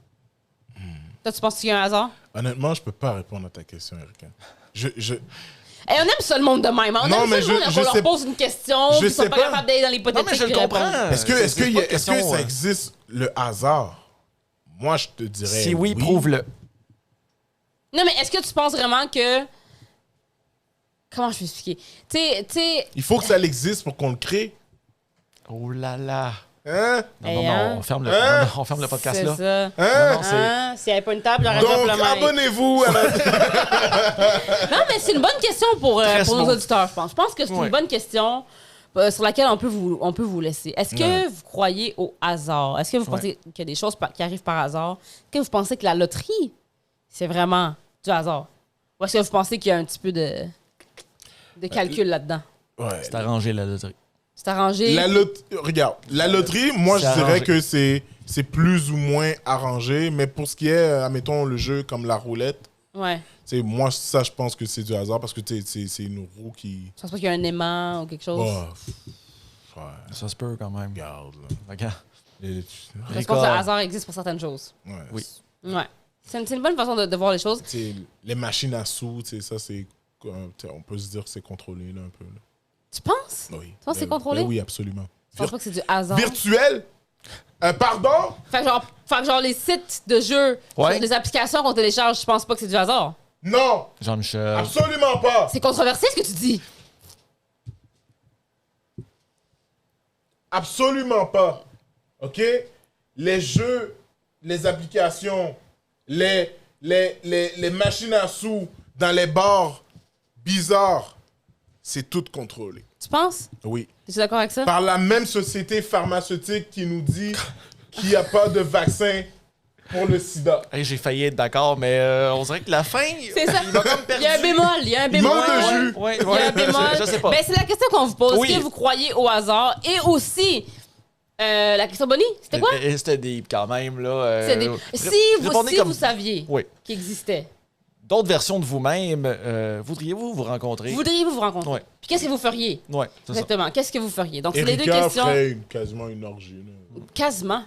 Toi, tu penses qu'il y a un hasard? Honnêtement, je peux pas répondre à ta question, Erika. Hey, on aime ça, le monde de même. On Non, aime mais ça, le monde, je on leur sais- pose une question, je puis ils sont sais pas pas. capables d'aller dans Non, l'hypothétique. mais je le puis répondre. comprends. Est-ce que ça hein. existe le hasard? Moi, je te dirais. Si oui, prouve-le. Non, mais est-ce que tu penses vraiment que... Comment je peux expliquer? Tu sais... Il faut que ça existe pour qu'on le crée. Oh là là. Hein? Hey, hein? On ferme Hein? on ferme le podcast C'est là. ça. Hein? Non, c'est- Hein? S'il n'y avait pas une table, j'aurais Donc, simplement... abonnez-vous à la... Non, mais c'est une bonne question pour nos smooth. auditeurs, je pense. Je pense que c'est Ouais. une bonne question sur laquelle on peut vous laisser. Est-ce que vous croyez au hasard? Est-ce que vous pensez qu'il y a des choses qui arrivent par hasard? Est-ce que vous pensez que la loterie, c'est vraiment du hasard? Ou est-ce que vous pensez qu'il y a un petit peu de calcul là-dedans? Ouais. C'est arrangé la loterie. C'est arrangé? Regarde, la loterie, moi, je C'est dirais arrangé. que c'est plus ou moins arrangé, mais pour ce qui est, admettons, le jeu comme la roulette, Ouais. moi, ça, je pense que c'est du hasard parce que c'est une roue qui... Je pense pas qu'il y a un aimant ou quelque chose. Oh, ouais, Ça se peut quand même. regarde, là. Regarde. Je pense Record. que le hasard existe pour certaines choses. Ouais, Oui. Ouais. C'est une bonne façon de voir les choses. c'est- les machines à sous, ça, c'est... on peut se dire que c'est contrôlé, là, un peu. Là. Tu penses? Oui. penses que c'est contrôlé? Oui, absolument. Je pense pas que c'est du hasard. Virtuel? Pardon? Fait que genre les sites de jeux, Ouais. les applications qu'on télécharge, je pense pas que c'est du hasard. Non! Jean-Michel. Absolument pas! C'est controversé ce que tu dis. Absolument pas. OK? Les jeux, les applications, les machines à sous dans les bars bizarres, c'est tout contrôlé. Tu penses? Oui. Es-tu d'accord avec ça? Par la même société pharmaceutique qui nous dit qu'il n'y a pas de vaccin pour le sida. Hey, j'ai failli être d'accord, mais on dirait que la fin. C'est ça. Il m'a comme perdu. Il y a un bémol, il y a un bémol. manque de jus. Ouais, Il y a un bémol. je sais pas. Ben, c'est la question qu'on vous pose. Oui. Est-ce que vous croyez au hasard? Et aussi, la question Bonnie, c'était quoi? C'était deep quand même, là. C'est des- Si répondez comme- vous saviez Oui. qu'il existait, D'autres versions de vous-même, voudriez-vous vous rencontrer? voudriez-vous vous rencontrer? Ouais. Puis qu'est-ce que vous feriez? Ouais, c'est ça. Exactement. Qu'est-ce que vous feriez? Donc, c'est les deux Erika questions. ferait quasiment une orgie. Là. Quasiment.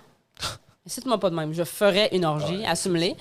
Cite-moi pas de même. Je ferais une orgie. Assume-les.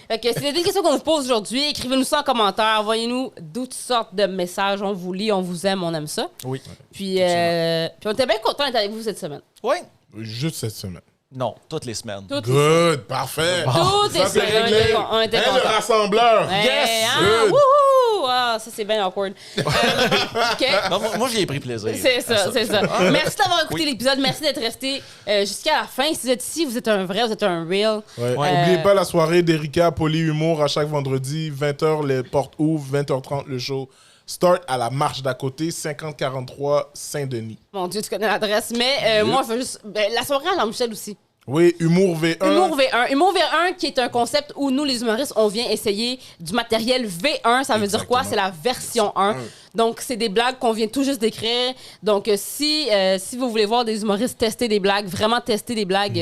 Fait que c'est les deux questions qu'on vous pose aujourd'hui. Écrivez-nous ça en commentaire. Envoyez-nous toutes sortes de messages. On vous lit, on vous aime, on aime ça. Oui. Puis on était bien contents d'être avec vous cette semaine. Oui? Juste cette semaine. Non, toutes les semaines. Toutes Good, parfait. Toutes Ça, les c'est semaines. réglé. On était Hein, contents. le rassembleur. Hey, Yes! hein? Good. Wouhou! Ah, ça, c'est bien awkward. OK? Non, moi, j'y ai pris plaisir. C'est ça, c'est ça. Merci d'avoir écouté Oui. l'épisode. Merci d'être resté jusqu'à la fin. Si vous êtes ici, vous êtes un vrai, vous êtes un real. Ouais. Ouais. N'oubliez pas la soirée d'Erika Polyhumour à chaque vendredi, 20h, les portes ouvrent, 20h30 le show. Start à la marche d'à côté, 5043 Saint-Denis. Mon Dieu, tu connais l'adresse. Mais moi, je veux juste... la soirée à Jean-Michel aussi. Oui, Humour V1. Humour V1. Humour V1 qui est un concept où nous, les humoristes, on vient essayer du matériel V1. Ça veut dire quoi? Exactement. C'est la version 1. Donc, c'est des blagues qu'on vient tout juste d'écrire. Donc, si vous voulez voir des humoristes tester des blagues, vraiment tester des blagues,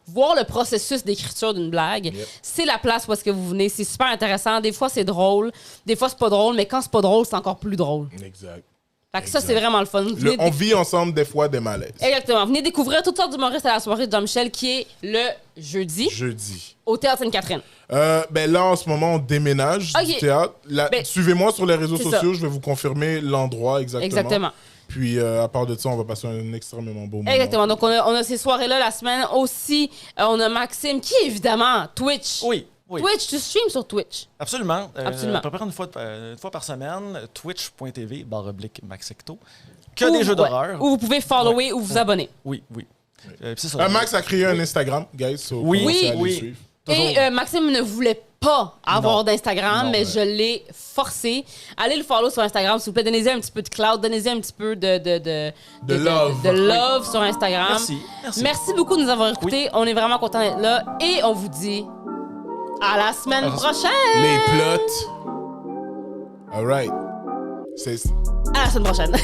voir le processus d'écriture d'une blague, c'est la place où est-ce que vous venez. C'est super intéressant. Des fois, c'est drôle. Des fois, c'est pas drôle. Mais quand c'est pas drôle, c'est encore plus drôle. Exact. Fait que ça, c'est vraiment le fun. Venez On vit ensemble des fois des malaises. Exactement. Venez découvrir toutes sortes d'humoristes à la soirée de Jean-Michel qui est le jeudi Jeudi. au Théâtre Sainte-Catherine. Ben là, en ce moment, on déménage du Ok. théâtre. Ben, suivez-moi sur les réseaux c'est sociaux, je vais vous confirmer l'endroit exactement. Exactement. Puis, à part de ça, on va passer un extrêmement beau moment. Exactement. Donc, on a ces soirées-là la semaine. Aussi, on a Maxime qui, évidemment, Twitch. Oui. Twitch, tu streams sur Twitch. Absolument. Absolument. À peu près une fois par semaine, twitch.tv/Maxecto. Que des jeux Ouais. d'horreur. Où vous pouvez follower ou vous abonner. Oui. Puis c'est ça. Max a créé un Instagram, guys. So Oui, commencez à aller oui. suivre. Et Maxime ne voulait pas avoir Non. d'Instagram, Non, mais ouais. je l'ai forcé. Allez le follow sur Instagram, s'il vous plaît. Donnez-y un petit peu de cloud, donnez-y un petit peu de love. de love sur Instagram. Merci. Merci beaucoup de nous avoir écoutés. On est vraiment contents d'être là. Et on vous dit à la semaine prochaine. Les plots. All right. C'est... À la semaine prochaine.